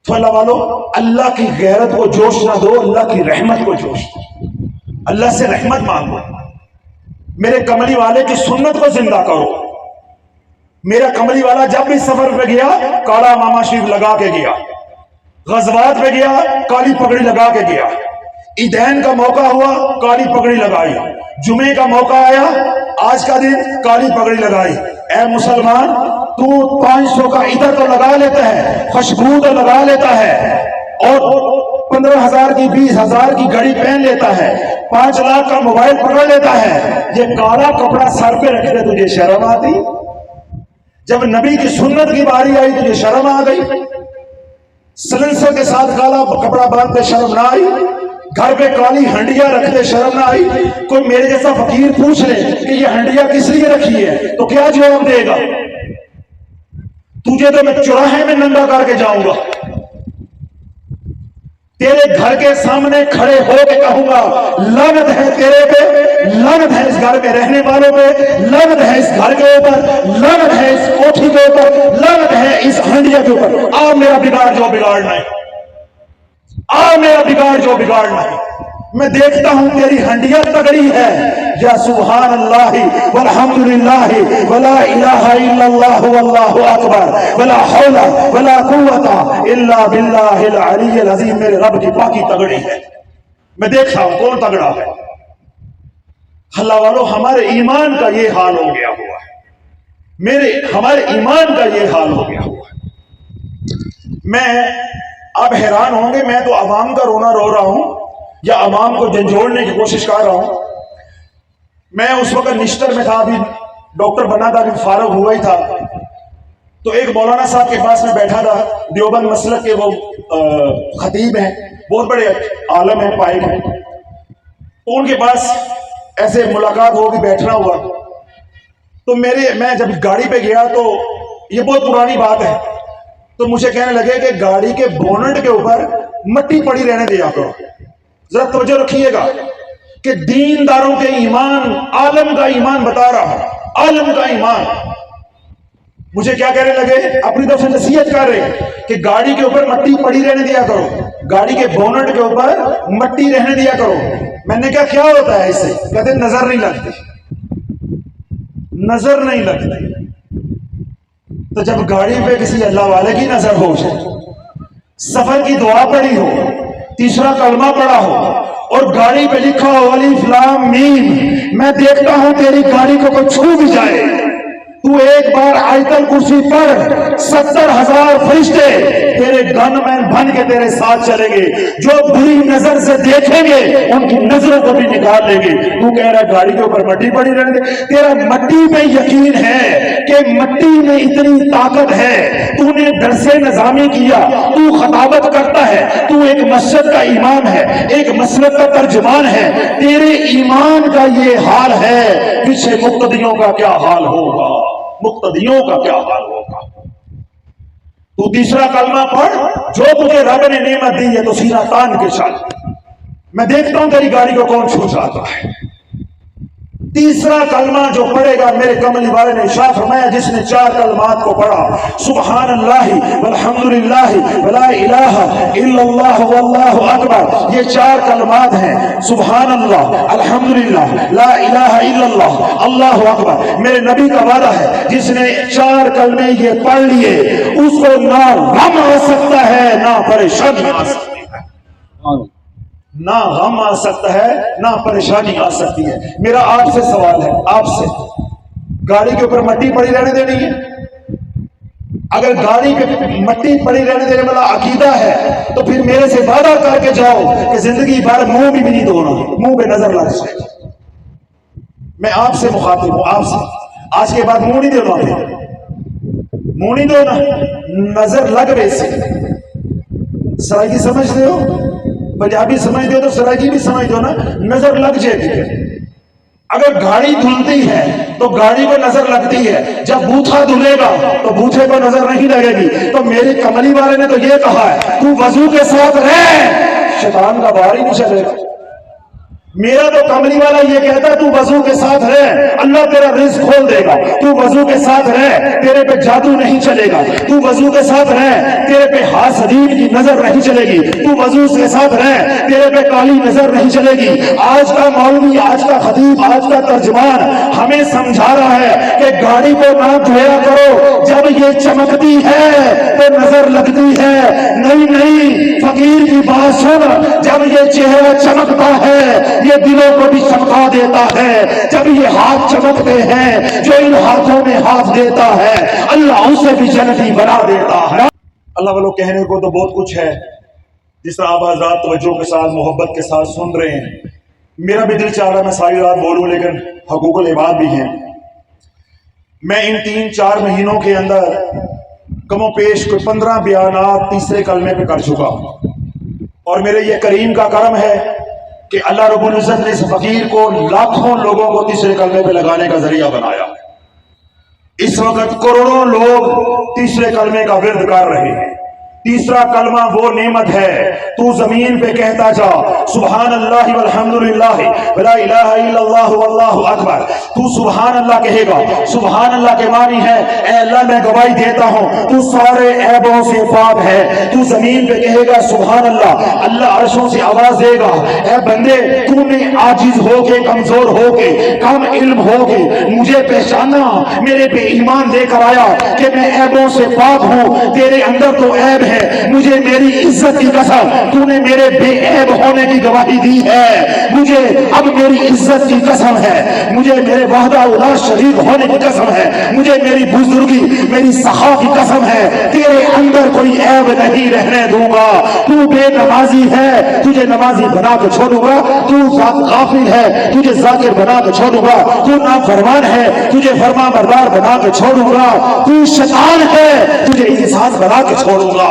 تو اللہ والو, اللہ کی غیرت کو جوش نہ دو, اللہ کی رحمت کو جوش دو, اللہ سے رحمت مانگو. میرے کملی والے کی سنت کو زندہ کرو. میرا کملی والا جب بھی سفر پہ گیا کالا امامہ شریف لگا کے گیا, غزوات پہ گیا کالی پگڑی لگا کے گیا, عیدین کا موقع ہوا کالی پگڑی لگائی, جمعے کا موقع آیا آج کا دن کالی پگڑی لگائی. اے مسلمان, تو 500 کا عطر تو لگا لیتا ہے, خوشبو تو لگا لیتا ہے, اور 15,000 کی 20,000 کی گھڑی پہن لیتا ہے, 5 لاکھ کا موبائل پکڑ لیتا ہے, یہ کالا کپڑا سر پہ رکھ دے تجھے شرم آتی؟ جب نبی کی سنت کی باری آئی تجھے شرم آ گئی؟ سلنسر کے ساتھ کالا کپڑا باندھتے شرم نہ آئی؟ گھر پہ کالی ہنڈیاں رکھتے شرم نہ آئی؟ کوئی میرے جیسا فقیر پوچھ لے کہ یہ ہنڈیاں کس لیے رکھی ہے تو کیا جواب دے گا؟ تجھے تو میں چوراہے میں ننگا کر کے جاؤں گا, تیرے گھر کے سامنے کھڑے ہو کے کہوں گا لعنت ہے تیرے پہ, لعنت ہے اس گھر میں رہنے والوں پہ, لعنت ہے اس گھر کے اوپر, لعنت ہے اس کوٹھی کے اوپر, لعنت ہے اس ہنڈیا کے اوپر. آ میرا بگاڑ جو بگاڑنا ہے, آ میرا بگاڑ جو بگاڑنا ہے. میں دیکھتا ہوں تیری ہنڈیا تگڑی ہے, یا سبحان اللہ والحمد للہ ولا الہ الا اللہ واللہ اکبر ولا حول ولا قوت الا باللہ العلی العظیم. میرے رب کی پاکی تگڑی ہے, میں دیکھتا ہوں کون تگڑا ہے. اللہ والو, ہمارے ایمان کا یہ حال ہو گیا ہوا ہے, ہمارے ایمان کا یہ حال ہو گیا ہوا ہے. میں اب حیران ہوں گے, میں تو عوام کا رونا رو رہا ہوں یا عوام کو جھنجھوڑنے کی کوشش کر رہا ہوں. میں اس وقت نشتر میں تھا, ابھی ڈاکٹر بنا تھا, ابھی فارغ ہوا ہی تھا, تو ایک مولانا صاحب کے پاس میں بیٹھا تھا, دیوبند مسلک کے وہ خطیب ہیں, بہت بڑے عالم ہیں, پائے ہیں. تو ان کے پاس ایسے ملاقات ہوگی, بیٹھنا ہوا, تو میں جب گاڑی پہ گیا تو یہ بہت پرانی بات ہے. تو مجھے کہنے لگے کہ گاڑی کے بونٹ کے اوپر مٹی پڑی رہنے دیا کرو. ذرا توجہ رکھیے گا کہ دینداروں کے ایمان، عالم کا ایمان بتا رہا ہوں، عالم کا ایمان. مجھے کیا کہنے لگے؟ اپنی طرف سے نصیحت کر رہے کہ گاڑی کے اوپر مٹی پڑی رہنے دیا کرو، گاڑی کے بونٹ کے اوپر مٹی رہنے دیا کرو. میں نے کہا کیا ہوتا ہے اس سے؟ کہتے نظر نہیں لگتی، نظر نہیں لگتی. تو جب گاڑی پہ کسی اللہ والے کی نظر ہو جائے، سفر کی دعا پڑھی ہو، تیسرا کلمہ پڑھا ہو اور گاڑی پہ لکھا ہو الف لام میم، میں دیکھتا ہوں تیری گاڑی کو کوئی چھو بھی جائے، تو ایک بار آیت الکرسی پڑھ، 70,000 فرشتے تیرے گن مین بن کے تیرے ساتھ چلیں گے، جو بری نظر سے دیکھیں گے ان کی نظروں کو بھی نکال لیں گے. تو کہہ رہا ہے گاڑی کے اوپر مٹی پڑی رہنے دے. تیرا مٹی میں یقین ہے کہ مٹی میں اتنی طاقت ہے، تو نے درس نظامی کیا، تو خطابت کرتا ہے، تو ایک مسجد کا امام ہے، ایک مسلک کا ترجمان ہے، تیرے ایمان کا یہ حال ہے، پیچھے مقتدیوں کا کیا حال ہوگا، مقتدیوں کا کیا حال ہوگا. تو تیسرا کلمہ پڑھ، جو تجھے رب نے نعمت دی ہے تو سینہ تان کے چل، میں دیکھتا ہوں تیری گاڑی کو کون چھو جاتا ہے. تیسرا کلمہ جو پڑھے گا، میرے کملی والے نے ارشاد فرمایا جس نے 4 کلمات کو پڑھا، سبحان اللہ والحمدللہ ولا الہ الا اللہ واللہ اکبر، یہ 4 کلمات ہیں، سبحان اللہ، الحمدللہ، لا الہ الا اللہ، اللہ اکبر. میرے نبی کا وعدہ ہے جس نے 4 کلمے یہ پڑھ لیے اس کو نہ غم آ سکتا ہے نہ پریشانی آ سکتی ہے، نہ غم آ سکتا ہے نہ پریشانی آ سکتی ہے. میرا آپ سے سوال ہے، آپ سے، گاڑی کے اوپر مٹی پڑی رہنے دینی ہے؟ اگر گاڑی پہ مٹی پڑی رہنے دینے والا عقیدہ ہے تو پھر میرے سے وعدہ کر کے جاؤ کہ زندگی بھر منہ بھی نہیں دھونا، منہ پہ نظر لگ جائے. میں آپ سے مخاطب ہوں، آپ سے، آج کے بعد منہ نہیں دھونا، پھر منہ نہیں دھونا، نظر لگ رہے سے. سرائیکی سمجھتے ہو؟ پنجابی سمجھتے ہو تو سرائیکی بھی سمجھ دو نا، نظر لگ جائے گی. اگر گاڑی دھلتی ہے تو گاڑی کو نظر لگتی ہے، جب بوتھا دھلے گا تو بوتھے کو نظر نہیں لگے گی. تو میرے کملی والے نے تو یہ کہا ہے تو وضو کے ساتھ رہ، شیطان کا بار ہی نہیں چلے گا. میرا تو کملی والا یہ کہتا ہے تو وضو کے ساتھ رہ، اللہ تیرا رزق کھول دے گا. تو وضو کے ساتھ رہ، تیرے پہ جادو نہیں چلے گا. تو وضو کے ساتھ رہ، تیرے پہ حاسدین کی نظر نہیں چلے گی. تو وضو کے ساتھ رہ، تیرے پہ کالی نظر نہیں چلے گی. آج کا مولوی، آج کا خطیب، آج کا ترجمان ہمیں سمجھا رہا ہے کہ گاڑی کو نہ دھویا کرو، جب یہ چمکتی ہے تو نظر لگتی ہے. نہیں، فقیر کی بات سن، جب یہ چہرہ چمکتا ہے یہ دلوں کو بھی چمکا دیتا ہے. جب یہ ہاتھ چمکتے ہیں، جو ان ہاتھوں میں ہاتھ دیتا ہے اللہ اسے بھی جنتی بنا دیتا ہے. اللہ والوں کہنے کو تو بہت کچھ ہے، جس طرح آپ حضرات توجہ کے ساتھ، محبت کے ساتھ سن رہے ہیں. میرا بھی دل چاہ رہا ہے میں ساری رات بولوں، لیکن حقوق العباد بھی ہیں. میں ان 3-4 مہینوں کے اندر کم و پیش کوئی 15 بیانات تیسرے کلمے پہ کر چکا ہوں، اور میرے یہ کریم کا کرم ہے کہ اللہ رب العزت نے اس فقیر کو لاکھوں لوگوں کو تیسرے کلمے پہ لگانے کا ذریعہ بنایا. اس وقت کروڑوں لوگ تیسرے کلمے کا ورد کر رہے ہیں. تیسرا کلمہ وہ نعمت ہے، تو زمین پہ کہتا جا سبحان اللہ والحمدللہ ولا الہ الا اللہ واللہ اکبر. تو سبحان اللہ کہے گا، سبحان اللہ کے معنی ہے اے اللہ میں گواہی دیتا ہوں تو سارے عیبوں سے پاک ہے. تو زمین پہ کہے گا سبحان اللہ، اللہ عرشوں سے آواز دے گا اے بندے تو نے عاجز ہو کے، کمزور ہو کے، کم علم ہو کے مجھے پہچانا، میرے پہ ایمان لے کر آیا کہ میں عیبوں سے پاک ہوں، تیرے اندر تو عیب ہے، مجھے میری عزت کی قسم تو نے میرے بے عیب ہونے کی گواہی دی ہے. مجھے اب میری عزت کی قسم ہے، مجھے میرے وحدہ لا شریک ہونے کی قسم ہے، مجھے میری بزرگی، میری سخا کی قسم ہے، تیرے اندر کوئی عیب نہیں رہنے دوں گا. تو بے نمازی ہے، تجھے نمازی بنا کے چھوڑوں گا. تو غافل ہے، تجھے ذاکر بنا کے چھوڑوں گا. تو نافرمان ہے، تجھے فرما بردار بنا کے چھوڑوں گا. تو شیطان ہے، تجھے انسان بنا کے چھوڑوں گا.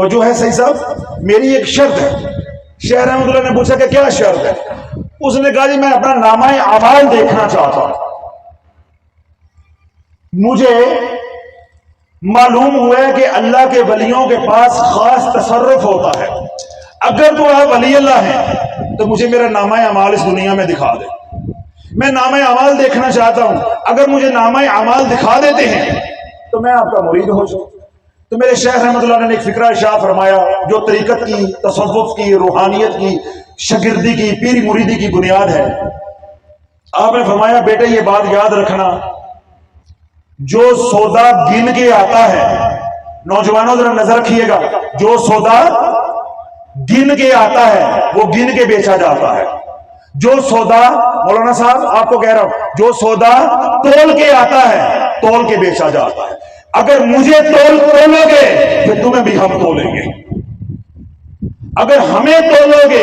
تو جو ہے صحیح صاحب میری ایک شرط ہے. شیخ رحمۃ اللہ نے پوچھا کہ کیا شرط ہے؟ اس نے کہا جی میں اپنا نامہ اعمال دیکھنا چاہتا ہوں. مجھے معلوم ہوا ہے کہ اللہ کے ولیوں کے پاس خاص تصرف ہوتا ہے. اگر تو آپ ولی اللہ ہیں تو مجھے میرا نامہ اعمال اس دنیا میں دکھا دے. میں نامہ اعمال دیکھنا چاہتا ہوں. اگر مجھے نامہ اعمال دکھا دیتے ہیں تو میں آپ کا مرید ہو جاؤں. تو میرے شیخ رحمۃ اللہ نے ایک فکرہ ارشاد فرمایا جو طریقت کی، تصوف کی، روحانیت کی، شاگردی کی، پیری مریدی کی بنیاد ہے. آپ نے فرمایا بیٹے یہ بات یاد رکھنا، جو سودا گن کے آتا ہے، نوجوانوں ذرا نظر رکھیے گا، جو سودا گن کے آتا ہے وہ گن کے بیچا جاتا ہے. جو سودا، مولانا صاحب آپ کو کہہ رہا ہوں، جو سودا تول کے آتا ہے تول کے بیچا جاتا ہے. اگر مجھے تولو گے پھر تمہیں بھی ہم تولیں گے. اگر ہمیں تولو گے،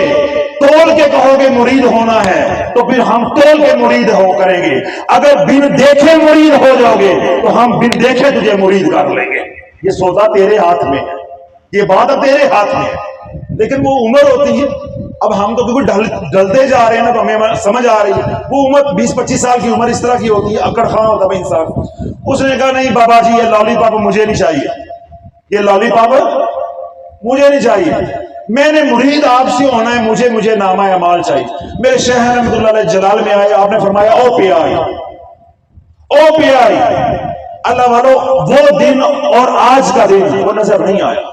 تول کے کہو گے مرید ہونا ہے تو پھر ہم تول کے مرید ہو کریں گے. اگر بن دیکھے مرید ہو جاؤ گے تو ہم بن دیکھے تجھے مرید کر لیں گے. یہ سودا تیرے ہاتھ میں ہے، یہ بات اب تیرے ہاتھ میں ہے. لیکن وہ عمر ہوتی ہے، اب ہم تو کیونکہ ڈلتے جا رہے ہیں نا تو ہمیں سمجھ آ رہی ہے. وہ عمر 20-25 سال کی عمر اس طرح کی ہوتی ہے، اکڑ خاں ہوتا ہے انسان. اس نے کہا نہیں بابا جی یہ لالی پاپ مجھے نہیں چاہیے، یہ لالی پاپ مجھے نہیں چاہیے. میں نے مرید آپ سے ہونا ہے، مجھے نامہ اعمال چاہیے. میرے شیخ رحمۃ اللہ علیہ جلال میں آئے، آپ نے فرمایا او پی آئی، او پی آئی. اللہ والو وہ دن اور آج کا دن وہ نظر نہیں آیا.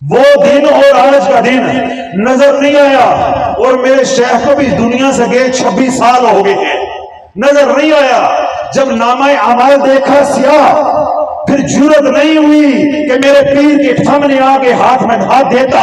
وہ دن اور آج کا دن نظر نہیں آیا. اور میرے شیخ کو بھی دنیا سے گئے 26 سال ہو گئے ہیں، نظر نہیں آیا. جب نامہ اعمال دیکھا سیاہ، پھر جرت نہیں ہوئی کہ میرے پیر کے سامنے آ کے ہاتھ میں ہاتھ دیتا.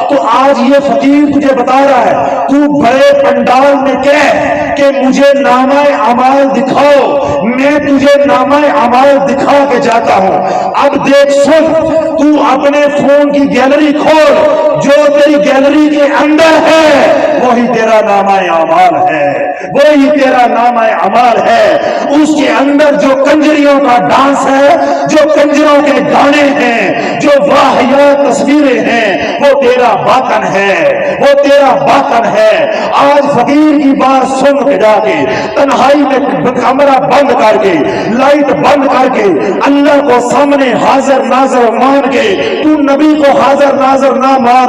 تو آج یہ فقیر تجھے بتا رہا ہے، تو بڑے پنڈال میں کہہ کہ مجھے نامہ اعمال دکھاؤ، میں تجھے نامہ اعمال دکھا کے جاتا ہوں. اب دیکھ سن، تو اپنے فون کی گیلری کھول، جو تیری گیلری کے اندر ہے وہی تیرا نامہ اعمال ہے، وہی تیرا نامہ اعمال ہے. اس کے اندر جو کنجریوں کا ڈانس ہے، جو کنجروں کے گانے ہیں، جو واہیات تصویریں ہیں، وہ تیرا باطن ہے، وہ تیرا باطن ہے. آج فقیر کی بات سن کے جا کے تنہائی میں کمرہ بند کر کے، لائٹ بند کر کے، اللہ کو سامنے حاضر ناظر مان کے، تو نبی کو حاضر ناظر نہ مان،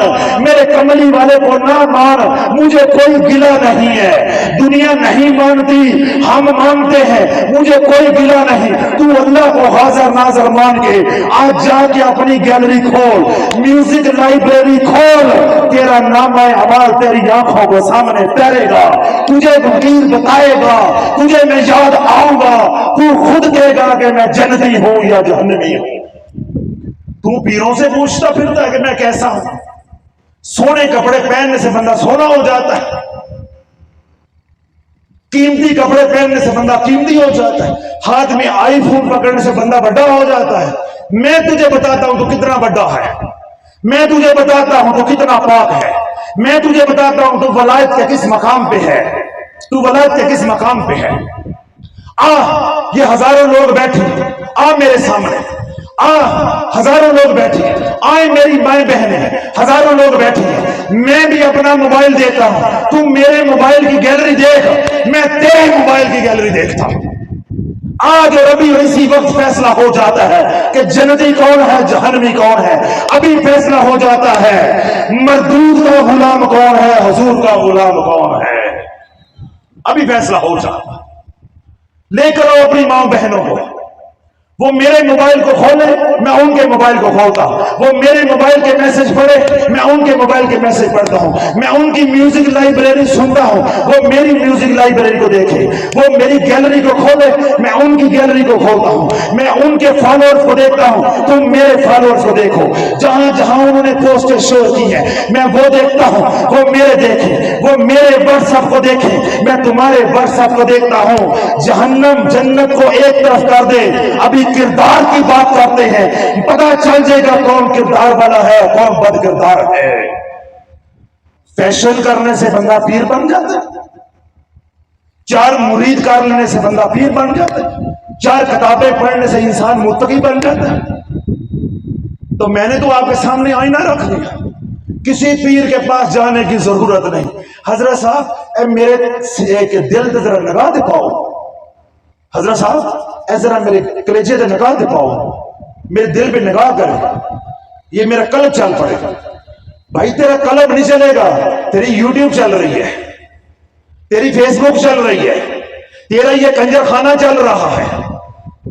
میرے کملی والے کو نہ مان. مجھے کوئی گلہ نہیں ہے، دنیا نہیں مانتی، ہم مانتے ہیں، مجھے کوئی گلہ نہیں. تو اللہ کو حاضر ناظر مان کے آج جا کے اپنی گیلری کھول، میوزک لائبریری کھول، تیرا نامہ اعمال تیری آنکھوں کو سامنے تیرے گا. تجھے فقیر بتائے گا، تجھے میں یاد آؤں گا، تو خود کہے گا کہ میں جنتی ہوں یا جہنمی ہوں. تو پیروں سے پوچھتا پھرتا ہے کہ میں کیسا ہوں. سونے کپڑے پہننے سے بندہ سونا ہو جاتا ہے، قیمتی کپڑے پہننے سے بندہ قیمتی ہو جاتا ہے، ہاتھ میں آئی فون پکڑنے سے بندہ بڑا ہو جاتا ہے. میں تجھے بتاتا ہوں تو کتنا بڑا ہے، میں تجھے بتاتا ہوں تو کتنا پاک ہے، میں تجھے بتاتا ہوں تو ولایت کے کس مقام پہ ہے، تو ولایت کے کس مقام پہ ہے. یہ ہزاروں لوگ بیٹھے میرے سامنے، ہزاروں لوگ بیٹھے، آئے میری مائیں بہنیں، ہزاروں لوگ بیٹھے ہیں. میں بھی اپنا موبائل دیتا ہوں، تم میرے موبائل کی گیلری دیکھ، میں تیرے موبائل کی گیلری دیکھتا ہوں. آج اور ابھی اسی وقت فیصلہ ہو جاتا ہے کہ جنتی کون ہے، جہنمی کون ہے. ابھی فیصلہ ہو جاتا ہے مردود کا غلام کون ہے، حضور کا غلام کون ہے. ابھی فیصلہ ہو جاتا ہے. لے کر آؤ اپنی ماں بہنوں کو، وہ میرے موبائل کو کھولے، میں ان کے موبائل کو کھولتا ہوں. وہ میرے موبائل کے میسج پڑھے، میں ان کے موبائل کے میسج پڑھتا ہوں. میں ان کی میوزک لائبریری سنتا ہوں، وہ میری میوزک لائبریری کو دیکھے. وہ میری گیلری کو کھولے، میں ان کی گیلری کو کھولتا ہوں. میں ان کے فالوورز کو دیکھتا ہوں، تم میرے فالوورز کو دیکھو. جہاں جہاں انہوں نے پوسٹیں شیئر کی ہیں میں وہ دیکھتا ہوں، وہ میرے دیکھیں. وہ میرے واٹس ایپ کو دیکھیں، میں تمہارے واٹس ایپ کو دیکھتا ہوں. جہنم جنت کو ایک طرف کر دے. ابھی کردار کی بات کرتے ہیں، پتہ چل جائے گا کون کردار والا ہے، کون بد کردار ہے. فیشن کرنے سے بندہ پیر بن جاتا ہے، 4 مرید کر لینے سے بندہ پیر بن جاتا ہے، 4 کتابیں پڑھنے سے انسان متقی بن جاتا ہے. تو میں نے تو آپ کے سامنے آئینہ رکھ دیا، کسی پیر کے پاس جانے کی ضرورت نہیں۔ حضرت صاحب اے میرے دل تے ذرا نگاہ دے پاؤ، حضرت صاحب اے ذرا میرے کلیجے تے نگاہ دے پاؤ، میرے دل پہ نگاہ کرے، یہ میرا قلب چل پڑے گا۔ بھائی تیرا قلب نہیں چلے گا، تیری یوٹیوب چل رہی ہے، تیری فیس بک چل رہی ہے، تیرا یہ کنجر خانہ چل رہا ہے،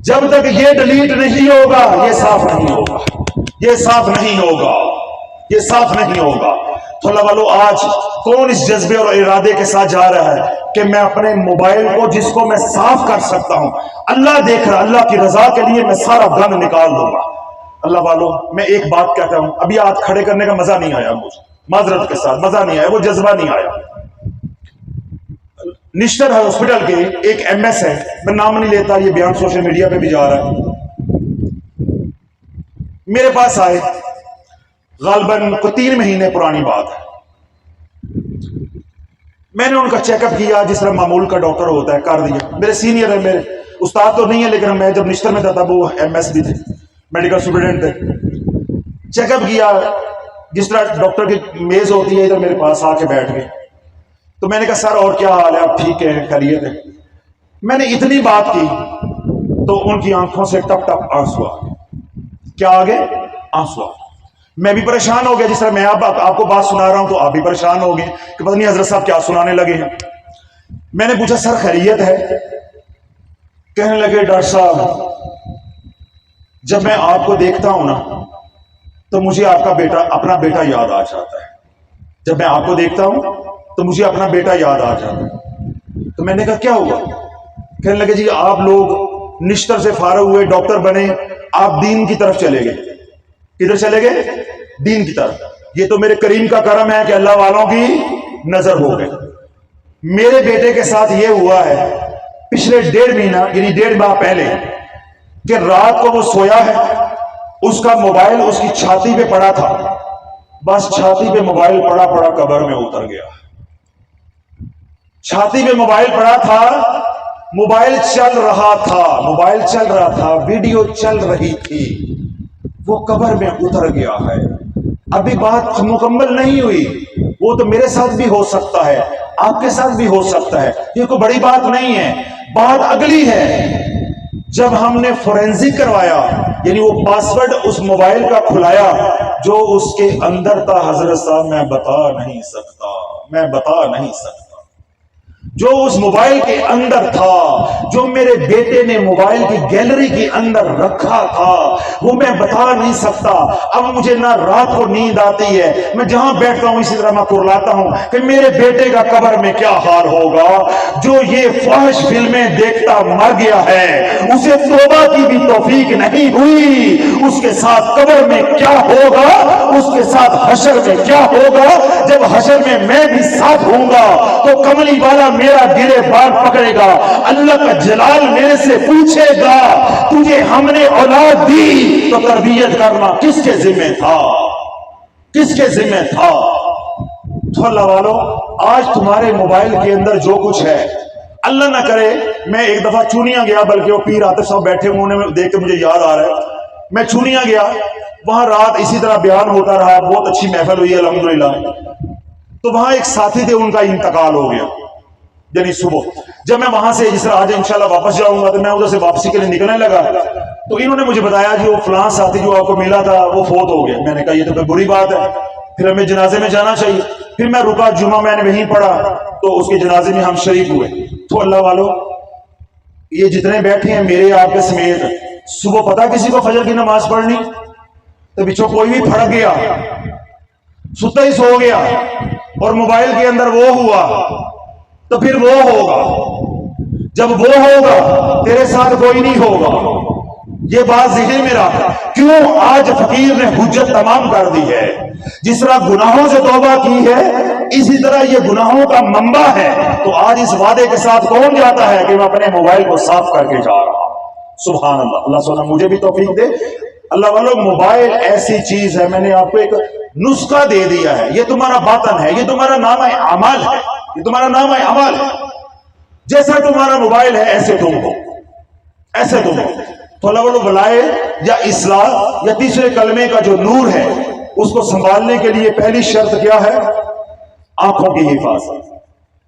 جب تک یہ ڈیلیٹ نہیں ہوگا یہ صاف نہیں ہوگا، یہ صاف نہیں ہوگا، یہ صاف نہیں ہوگا۔ تو اللہ والو آج کون اس جذبے اور ارادے کے ساتھ جا رہا ہے کہ میں اپنے موبائل کو جس کو میں صاف کر سکتا ہوں، اللہ دیکھ رہا، اللہ کی رضا کے لیے میں سارا گند نکال دوں گا۔ اللہ والو میں ایک بات کہتا ہوں، ابھی ہاتھ کھڑے کرنے کا مزہ نہیں آیا مجھے، معذرت کے ساتھ مزہ نہیں آیا، وہ جذبہ نہیں آیا۔ نشتر ہاسپٹل کے ایک ایم ایس ہے، میں نام نہیں لیتا، یہ بیان سوشل میڈیا پہ بھی جا رہا ہے، میرے پاس آئے، غالباً 3 مہینے پرانی بات ہے۔ میں نے ان کا چیک اپ کیا جس طرح معمول کا ڈاکٹر ہوتا ہے، کر دیا۔ میرے سینئر ہے، میرے استاد تو نہیں ہے، لیکن میں جب نشتر میں تھا تب وہ ایم ایس بھی تھے، میڈیکل سپرنٹینڈنٹ تھے۔ چیک اپ کیا، جس طرح ڈاکٹر کی میز ہوتی ہے، ادھر میرے پاس آ کے بیٹھ گئے۔ تو میں نے کہا سر اور کیا حال ہے، آپ ٹھیک ہے، خیریت ہے؟ میں نے اتنی بات کی تو ان کی آنکھوں سے ٹپ ٹپ آنسو آ گئے۔ کیا آگے؟ آنسو آ گئے۔ میں بھی پریشان ہو گیا، جس طرح میں آپ کو بات سنا رہا ہوں تو آپ بھی پریشان ہو گئے کہ پتہ نہیں حضرت صاحب کیا سنانے لگے ہیں۔ میں نے پوچھا سر خیریت ہے؟ کہنے لگے ڈاکٹر صاحب جب میں آپ کو دیکھتا ہوں نا تو مجھے آپ کا بیٹا، اپنا بیٹا یاد آ جاتا ہے۔ جب میں آپ کو دیکھتا ہوں تو مجھے اپنا بیٹا یاد آ جاتا ہے۔ تو میں نے کہا کیا ہوا؟ کہنے لگے جی آپ لوگ نشتر سے فارغ ہوئے، ڈاکٹر بنے، آپ دین کی طرف چلے گئے۔ کدھر چلے گئے؟ دین کی طرف۔ یہ تو میرے کریم کا کرم ہے کہ اللہ والوں کی نظر ہو گئے۔ میرے بیٹے کے ساتھ یہ ہوا ہے پچھلے 1.5 مہینہ یعنی 1.5 ماہ پہلے کہ رات کو وہ سویا ہے، اس کا موبائل اس کی چھاتی پہ پڑا تھا، بس چھاتی پہ موبائل پڑا پڑا قبر میں اتر گیا۔ چھاتی پہ موبائل پڑا تھا، موبائل چل رہا تھا، موبائل چل رہا تھا، ویڈیو چل رہی تھی، وہ قبر میں اتر گیا ہے۔ ابھی بات مکمل نہیں ہوئی، وہ تو میرے ساتھ بھی ہو سکتا ہے، آپ کے ساتھ بھی ہو سکتا ہے، یہ کوئی بڑی بات نہیں ہے۔ بات اگلی ہے، جب ہم نے فورینزک کروایا، یعنی وہ پاسورڈ اس موبائل کا کھلایا جو اس کے اندر تھا، حضرت صاحب میں بتا نہیں سکتا جو اس موبائل کے اندر تھا، جو میرے بیٹے نے موبائل کی گیلری کے اندر رکھا تھا، وہ میں بتا نہیں سکتا۔ اب مجھے نہ رات کو نیند آتی ہے، میں جہاں بیٹھتا ہوں اسی طرح میں کرلاتا ہوں کہ میرے بیٹے کا قبر میں کیا حال ہوگا۔ جو یہ فحش فلمیں دیکھتا مر گیا ہے، اسے توبہ کی بھی توفیق نہیں ہوئی، اس کے ساتھ قبر میں کیا ہوگا، اس کے ساتھ حشر میں کیا ہوگا۔ جب حشر میں بھی ساتھ ہوں گا تو کملی والا میرا گرے بار پکڑے گا، اللہ کا جلال میرے سے پوچھے گا تجھے ہم نے اولاد دی تو تربیت کرنا کس کے ذمہ تھا، کس کے ذمہ تھا۔ تو اللہ والو آج تمہارے موبائل کے اندر جو کچھ ہے، اللہ نہ کرے میں ایک دفعہ چونیا گیا، بلکہ وہ پیر آتے صاحب بیٹھے انہوں نے دیکھ کے مجھے یاد آ رہا ہے، میں چونیا گیا، وہاں رات اسی طرح بیان ہوتا رہا، بہت اچھی محفل ہوئی الحمدللہ۔ تو وہاں ایک ساتھی تھے، ان کا انتقال ہو گیا، یعنی صبح جب میں وہاں سے جس طرح آج انشاءاللہ واپس جاؤں گا تو میں ادھر سے واپسی کے لیے نکلنے لگا تو انہوں نے مجھے بتایا کہ وہ فلاں ساتھی جو آپ کو ملا تھا وہ فوت ہو گیا۔ میں نے کہا یہ تو بری بات ہے، پھر ہمیں جنازے میں جانا چاہیے۔ پھر میں رکا، جمعہ میں نے وہیں پڑھا تو اس کے جنازے میں ہم شریک ہوئے۔ تو اللہ والو یہ جتنے بیٹھے ہیں میرے آپ کے سمیت، صبح پتہ کسی کو فجر کی نماز پڑھنی تو پچھو کوئی بھی پھڑک گیا، ستا ہی سو گیا اور موبائل کے اندر وہ ہوا تو پھر وہ ہوگا، جب وہ ہوگا تیرے ساتھ کوئی نہیں ہوگا۔ یہ بات ذہن میں رکھ، کیوں آج فقیر نے حجت تمام کر دی ہے۔ جس طرح گناہوں سے توبہ کی ہے اسی طرح یہ گناہوں کا منبع ہے، تو آج اس وعدے کے ساتھ کون جاتا ہے کہ میں اپنے موبائل کو صاف کر کے جا رہا ہوں۔ سبحان اللہ، اللہ سبحانہ مجھے بھی توفیق دے۔ اللہ والو موبائل ایسی چیز ہے، میں نے آپ کو ایک نسخہ دے دیا ہے، یہ تمہارا باطن ہے، یہ تمہارا نام اعمال ہے، یہ تمہارا نام عمل ہے۔ جیسا تمہارا موبائل ہے ایسے تم ہو، ایسے تم ہو۔ تو اللہ والو بلائے یا اصلاح یا تیسرے کلمے کا جو نور ہے اس کو سنبھالنے کے لیے پہلی شرط کیا ہے؟ آنکھوں کی حفاظت.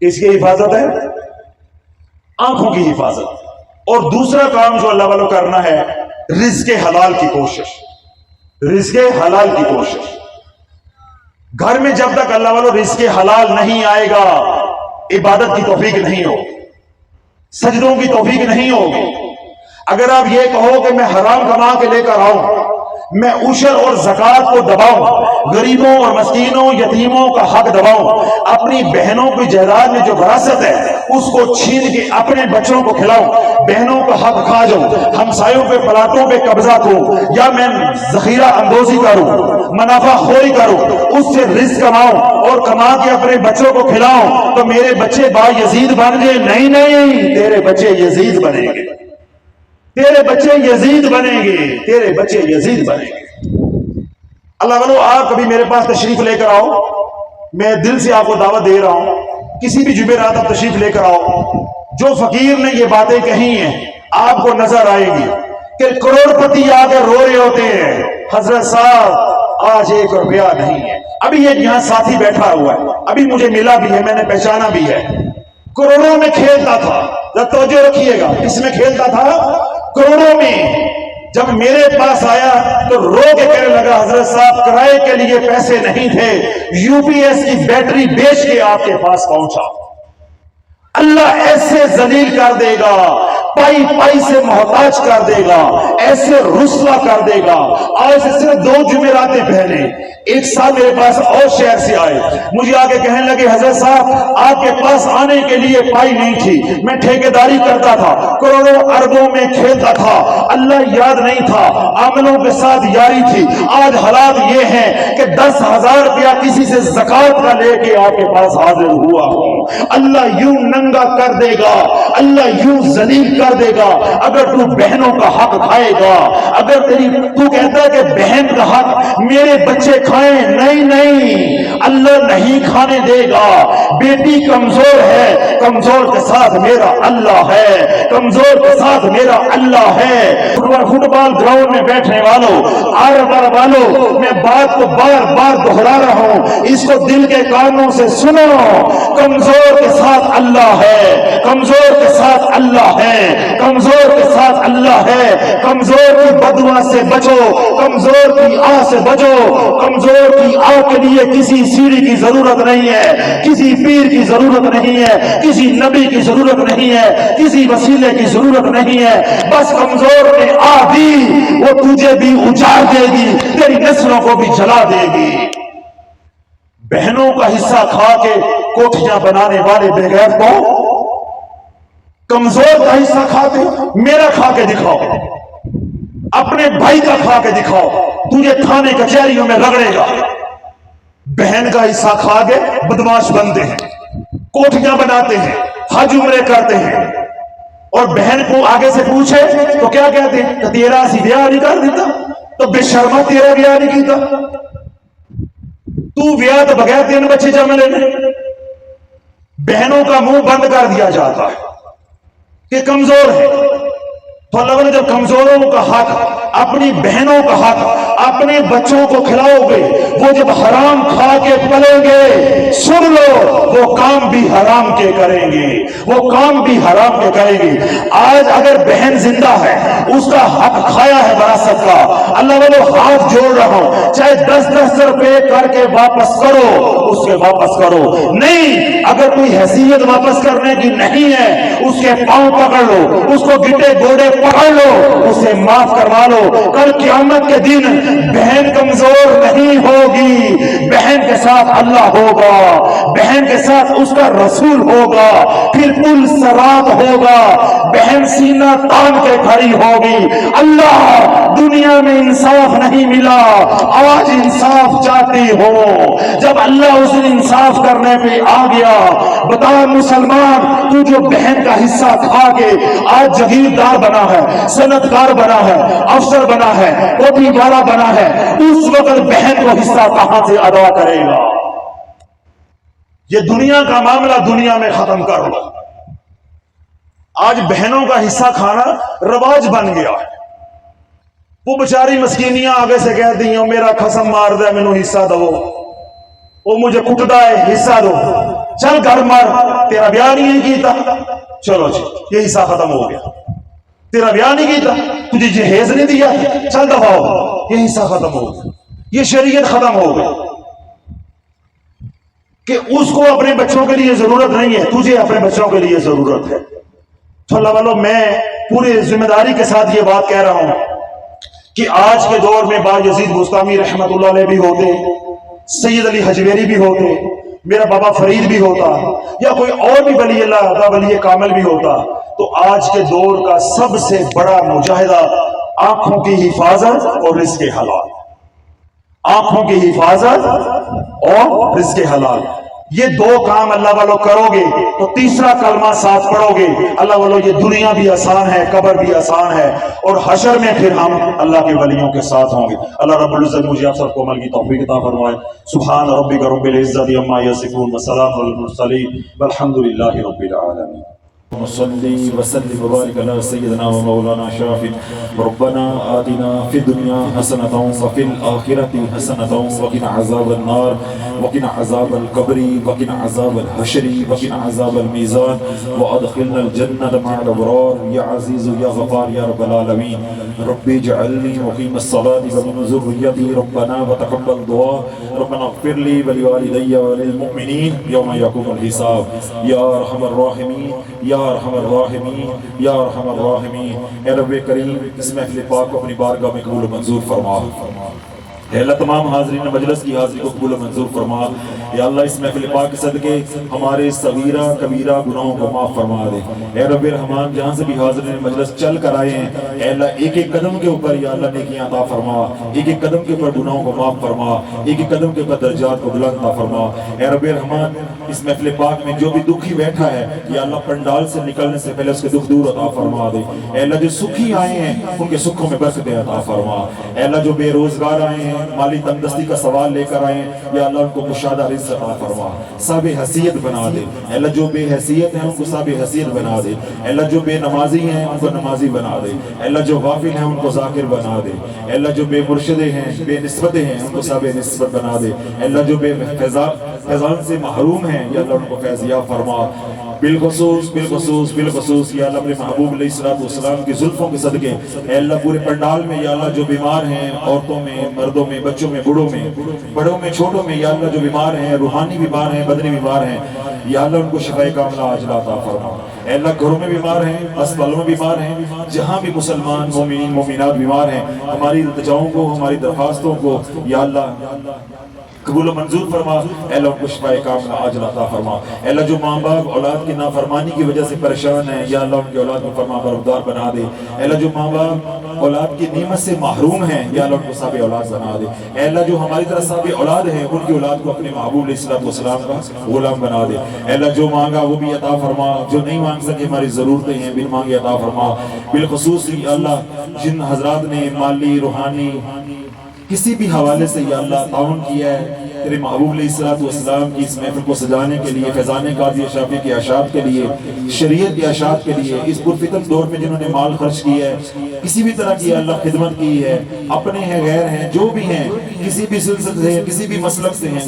کس کی حفاظت ہے؟ آنکھوں کی حفاظت. اور دوسرا کام جو اللہ والو کرنا ہے رزق حلال کی کوشش. رزق حلال کی کوشش. گھر میں جب تک اللہ والو رزق حلال نہیں آئے گا عبادت کی توفیق نہیں ہوگی، سجدوں کی توفیق نہیں ہوگی. اگر آپ یہ کہو کہ میں حرام کما کے لے کر آؤں، میں عشر اور زکوٰۃ کو دباؤں، غریبوں اور مسکینوں یتیموں کا حق دباؤں، اپنی بہنوں کی جائیداد میں جو وراثت ہے اس کو چھین کے اپنے بچوں کو کھلاؤں، بہنوں کا حق کھا جاؤں، ہمسایوں کے پلاٹوں پہ قبضہ کروں، یا میں ذخیرہ اندوزی کروں، منافع خوری کروں، اس سے رزق کماؤں اور کما کے اپنے بچوں کو کھلاؤں، تو میرے بچے با یزید بن گئے؟ نہیں نہیں، تیرے بچے یزید بنیں گے، تیرے بچے یزید بنیں گے، تیرے بچے یزید بنیں گے. اللہ والو آپ کبھی میرے پاس تشریف لے کر آؤ، میں دل سے آپ کو دعوت دے رہا ہوں، کسی بھی جمعرات آپ تشریف لے کر آؤ. جو فقیر نے یہ باتیں کہی ہیں آپ کو نظر آئے گی کہ کروڑ پتی آ کے رو رہے ہوتے ہیں حضرت صاحب آج 1 روپیہ نہیں ہے. ابھی ایک یہاں ساتھی بیٹھا ہوا ہے، ابھی مجھے ملا بھی ہے، میں نے پہچانا بھی ہے، کروڑوں میں کھیلتا تھا. توجہ رکھیے گا، کس میں کھیلتا تھا؟ کروڑوں میں. جب میرے پاس آیا تو رو کے کہنے لگا حضرت صاحب کرائے کے لیے پیسے نہیں تھے، یو پی ایس کی بیٹری بیچ کے آپ کے پاس پہنچا. اللہ ایسے ذلیل کر دے گا، پائی پائی سے محتاج کر دے گا، ایسے رسوا کر دے گا. آج سے صرف 2 جمعراتیں پہلے ایک سال میرے پاس اور شہر سے آئے، مجھے آگے کہنے لگے حضرت صاحب آپ کے پاس آنے کے لیے پائی نہیں تھی، میں ٹھیکیداری کرتا تھا، کروڑوں اربوں میں کھیلتا تھا، اللہ یاد نہیں تھا، عاملوں کے ساتھ یاری تھی. آج حالات یہ ہیں کہ 10,000 روپیہ کسی سے زکوٰۃ کا لے کے آپ کے پاس حاضر ہوا ہوں. اللہ یوں ننگا کر دے گا، اللہ یوں ذلیل کر دے گا اگر تو بہنوں کا حق کھائے گا. اگر تو کہتا ہے کہ بہن کا حق میرے بچے کھائیں، نہیں نہیں، اللہ نہیں کھانے دے گا. بیٹی کمزور ہے، کمزور کے ساتھ میرا اللہ ہے، کمزور کے ساتھ میرا اللہ ہے. فٹ بال گراؤنڈ میں بیٹھنے والوں، آر والوں، میں بات کو بار بار دہرا رہا ہوں، اس کو دل کے کانوں سے سنو. کمزور کے ساتھ اللہ ہے، کمزور کے ساتھ اللہ ہے، کمزور کے ساتھ اللہ ہے. کمزور کی بددعا سے بچو، کمزور کی آہ سے بچو. کمزور کی آہ کے لیے کسی سیڑھی کی ضرورت نہیں ہے، کسی پیر کی ضرورت نہیں ہے، کسی نبی کی ضرورت نہیں ہے، کسی وسیلے کی ضرورت نہیں ہے. بس کمزور نے آہ دی، وہ تجھے بھی اجاڑ دے گی، تیری نسلوں کو بھی جلا دے گی. بہنوں کا حصہ کھا کے کوٹھیاں بنانے والے بغیر کو کمزور کا حصہ کھاتے. میرا کھا کے دکھاؤ، اپنے بھائی کا کھا کے دکھاؤ، تجھے تھانے کچہریوں میں رگڑے گا. بہن کا حصہ کھا کے بدماش بنتے ہیں، کوٹھیاں بناتے ہیں، حج عمرے کرتے ہیں، اور بہن کو آگے سے پوچھے تو کیا کہتے ہیں کہ تیرا سی بیاہ نہیں کر دیتا، تو بے شرما تیرا بیاہ نہیں کیتا، تو بیاہ تو بغیر 3 بچے جمع لینے. بہنوں کا منہ بند کر دیا جاتا ہے کہ کمزور ہے. تو اللہ نے جب کمزوروں کا حق، اپنی بہنوں کا حق اپنے بچوں کو کھلاؤ گے، وہ جب حرام کھا کے پلیں گے، سن لو وہ کام بھی حرام کے کریں گے، وہ کام بھی حرام کے کریں گے. آج اگر بہن زندہ ہے، اس کا حق کھایا ہے وراثت کا، اللہ والے ہاتھ جوڑ رہا ہوں، چاہے 10 روپے کر کے واپس کرو، اس کے واپس کرو. نہیں، اگر کوئی حیثیت واپس کرنے کی نہیں ہے، اس کے پاؤں پکڑ لو، اس کو گٹے گوڑے پکڑ لو، اسے معاف کروا لو. کل قیامت کے دن بہن کمزور نہیں ہوگی، بہن کے ساتھ اللہ ہوگا، بہن کے ساتھ اس کا رسول ہوگا، پھر پل صراط ہوگا، بہن سینہ تان کے کھڑی ہوگی. اللہ دنیا میں انصاف نہیں ملا، آج انصاف چاہتی ہو. جب اللہ اس نے انصاف کرنے پہ آ گیا، بتا مسلمان، تو جو بہن کا حصہ کھا کے آج جگیردار بنا ہے، صنعتکار بنا ہے، افسر بنا ہے، کوٹھی والا بنا ہے، اس وقت بہن کو حصہ کہاں سے ادا کرے گا؟ یہ دنیا کا معاملہ دنیا میں ختم کر لو. آج بہنوں کا حصہ کھانا رواج بن گیا ہے. وہ بیچاری مسکینیاں آگے سے کہہ دی میرا خسم مار دے مینوں حصہ دو، وہ مجھے کٹدا ہے حصہ دو، چل گھر مار، تیرا بیاہ نہیں کیتا، چلو جی یہ حصہ ختم ہو گیا، تیرا بیاہ نہیں کیتا، تجھے جہیز نہیں دیا، چل دفع ہو، یہ حصہ ختم ہو گیا، یہ شریعت ختم ہو گئی کہ اس کو اپنے بچوں کے لیے ضرورت نہیں ہے، تجھے اپنے بچوں کے لیے ضرورت ہے۔ تو اللہ والو میں پورے ذمہ داری کے ساتھ یہ بات کہہ رہا ہوں کہ آج کے دور میں با یزید بستامی رحمت اللہ علیہ بھی ہوتے، سید علی حجویری بھی ہوتے، میرا بابا فرید بھی ہوتا، یا کوئی اور بھی ولی اللہ کا ولی کامل بھی ہوتا، تو آج کے دور کا سب سے بڑا مجاہدہ آنکھوں کی حفاظت اور رزق حلال، آنکھوں کی حفاظت اور رزق حلال، یہ دو کام اللہ والو کرو گے تو تیسرا کلمہ ساتھ پڑھو گے، اللہ والو یہ دنیا بھی آسان ہے، قبر بھی آسان ہے، اور حشر میں پھر ہم اللہ کے ولیوں کے ساتھ ہوں گے۔ اللہ رب العزت مجھے آپ سب کو عمل کی توفیق عطا فرمائے۔ سبحان ربک رب العزت عما یصفون وسلام علی المرسلین والحمد للہ رب العالمین۔ صلی وسلم وبارک علی سیدنا و مولانا شافی ربنا آتنا فی الدنیا حسنۃ وفی الآخرۃ حسنۃ وقنا عذاب النار وقنا عذاب القبر وقنا عذاب الحشر وقنا عذاب المیزان وادخلنا الجنۃ مع الابرار یا عزیز یا غفار یا رب العالمین۔ رب اجعلنی مقیم الصلاة ومن ذریتی ربنا وتقبل دعاء ربنا اغفر لی ولوالدی وللمؤمنین یوم یقوم الحساب یا ارحم الراحمین یا ارحم الراحمین یا ارحم الراحمین۔ اے رب کریم اس محفل پاک کو اپنی بارگاہ میں قبول و منظور فرما۔ اے اللہ تمام حاضرین مجلس کی حاضری کو قبول و منظور فرما۔ یا اللہ اس محفل پاک کے صدقے ہمارے صغیرہ کبیرہ گناہوں کو معاف فرما دے۔ اے رب الرحمن جہاں سے بھی حاضرین مجلس چل کر آئے ہیں اے اللہ ایک ایک قدم کے اوپر یا اللہ نیکیاں عطا فرما، ایک ایک قدم کے اوپر گناہوں کو معاف فرما، ایک ایک قدم کے اوپر درجات کو بلند عطا فرما۔ اے رب الرحمن اس محفل پاک میں جو بھی دکھی بیٹھا ہے یا اللہ پنڈال سے نکلنے سے پہلے اس کے دکھ دور عطا فرما دے۔ اے اللہ جو سکھی آئے ہیں ان کے سکھوں میں برکتیں عطا فرما۔ اے اللہ جو بے روزگار آئے ہیں مالی تندرستی کا سوال لے کر آئے ہیں یا اللہ ان کو کشادہ رزق عطا فرما، صاحب حیثیت بنا دے۔ اے اللہ جو بے حیثیت ہیں ان کو صاحب حیثیت بنا دے۔ اے اللہ جو بے نمازی ہیں ان کو نمازی بنا دے۔ اے اللہ جو غافل ہیں ان کو ذاکر بنا دے۔ اے اللہ جو بے مرشدے ہیں بے نسبتیں ہیں ان کو صاحب نسبت بنا دے۔ اے اللہ جو بے فیضان سے محروم ہیں یا اللہ ان کو فیضیاب فرما۔ بالخصوص یا اللہ اپنے محبوب علیہ الصلوۃ والسلام کی زلفوں کے صدقے اے اللہ پورے پنڈال میں یا اللہ جو بیمار ہیں عورتوں میں مردوں میں بچوں میں بوڑھوں میں بڑوں میں چھوٹوں میں یا اللہ جو بیمار ہیں روحانی بیمار ہیں بدنی بیمار ہیں یا اللہ ان کو شفاء کاملہ عاجلہ عطا فرما۔ اے اللہ گھروں میں بیمار ہیں اسپتالوں میں بیمار ہیں جہاں بھی مسلمان مومنین مومنات بیمار ہیں ہماری التجاؤں کو ہماری درخواستوں کو یا اللہ قبول و منظور فرما۔ اے اللہ ان کو شفاء کاملہ عاجلہ عطا فرما۔ اے اللہ جو ماں باپ اولاد کی نافرمانی کی وجہ سے پریشان ہیں یا اللہ ان کی اولاد کو فرما بردار بنا دے۔ اے اللہ جو ماں باپ اولاد کی نعمت سے محروم ہیں یا اللہ ان کو صاحب اولاد بنا دے۔ اے اللہ جو ہماری طرح صاحب اولاد ہیں ان کی اولاد کو اپنے محبوب علیہ الصلوۃ والسلام کا غلام بنا دے۔ اے اللہ جو مانگا وہ بھی عطا فرما، جو نہیں مانگ سکے ہماری ضرورتیں ہیں بن مانگے عطا فرما۔ بالخصوص یا اللہ جن حضرات نے مالی روحانی کسی بھی حوالے سے یا اللہ تعاون کیا ہے تیرے محبوب علیہ الصلوۃ والسلام کی اس محفل کو سجانے کے لیے، فیضان قاضی شافی کے اشاعت کے لیے، شریعت کے اشاعت کے لیے، اس پرفتن دور میں جنہوں نے مال خرچ کیا ہے کسی بھی طرح کی اللہ خدمت کی ہے، اپنے ہیں غیر ہیں جو بھی ہیں کسی بھی سلسلے سے کسی بھی مسلک سے ہیں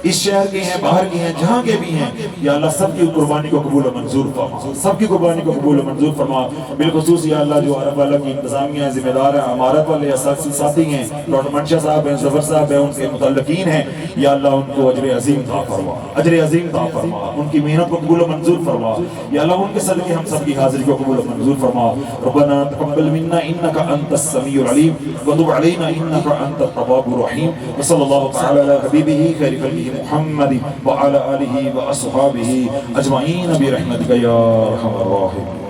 اس شہر کے ہیں باہر کے ہیں جہاں کے بھی ہیں یا اللہ سب کی قربانی کو قبول و منظور فرما، سب کی قربانی کو قبول و منظور فرما۔ بالخصوص یا اللہ جو عرب والا کی انتظامیہ ذمہ دار ہیں امارت والے اساتذہ ساتھی ہیں ڈاکٹر منشا صاحب ہیں ظفر صاحب ہیں ان کے متعلقین ہیں یا اللہ ان کو اجر عظیم عطا فرما، اجر عظیم عطا فرما، ان کی محنت کو قبول و منظور فرما یا اللہ ان کے صدقے ہم سب کی حاضری کو قبول و منظور فرما۔ ربنا تقبل منا انك انت السميع العليم وتب علينا انك انت التواب الرحيم وصلى الله تعالى على حبيبه خير خلقه محمد وعلى اله واصحابه اجمعين برحمتك يا ارحم الراحمين۔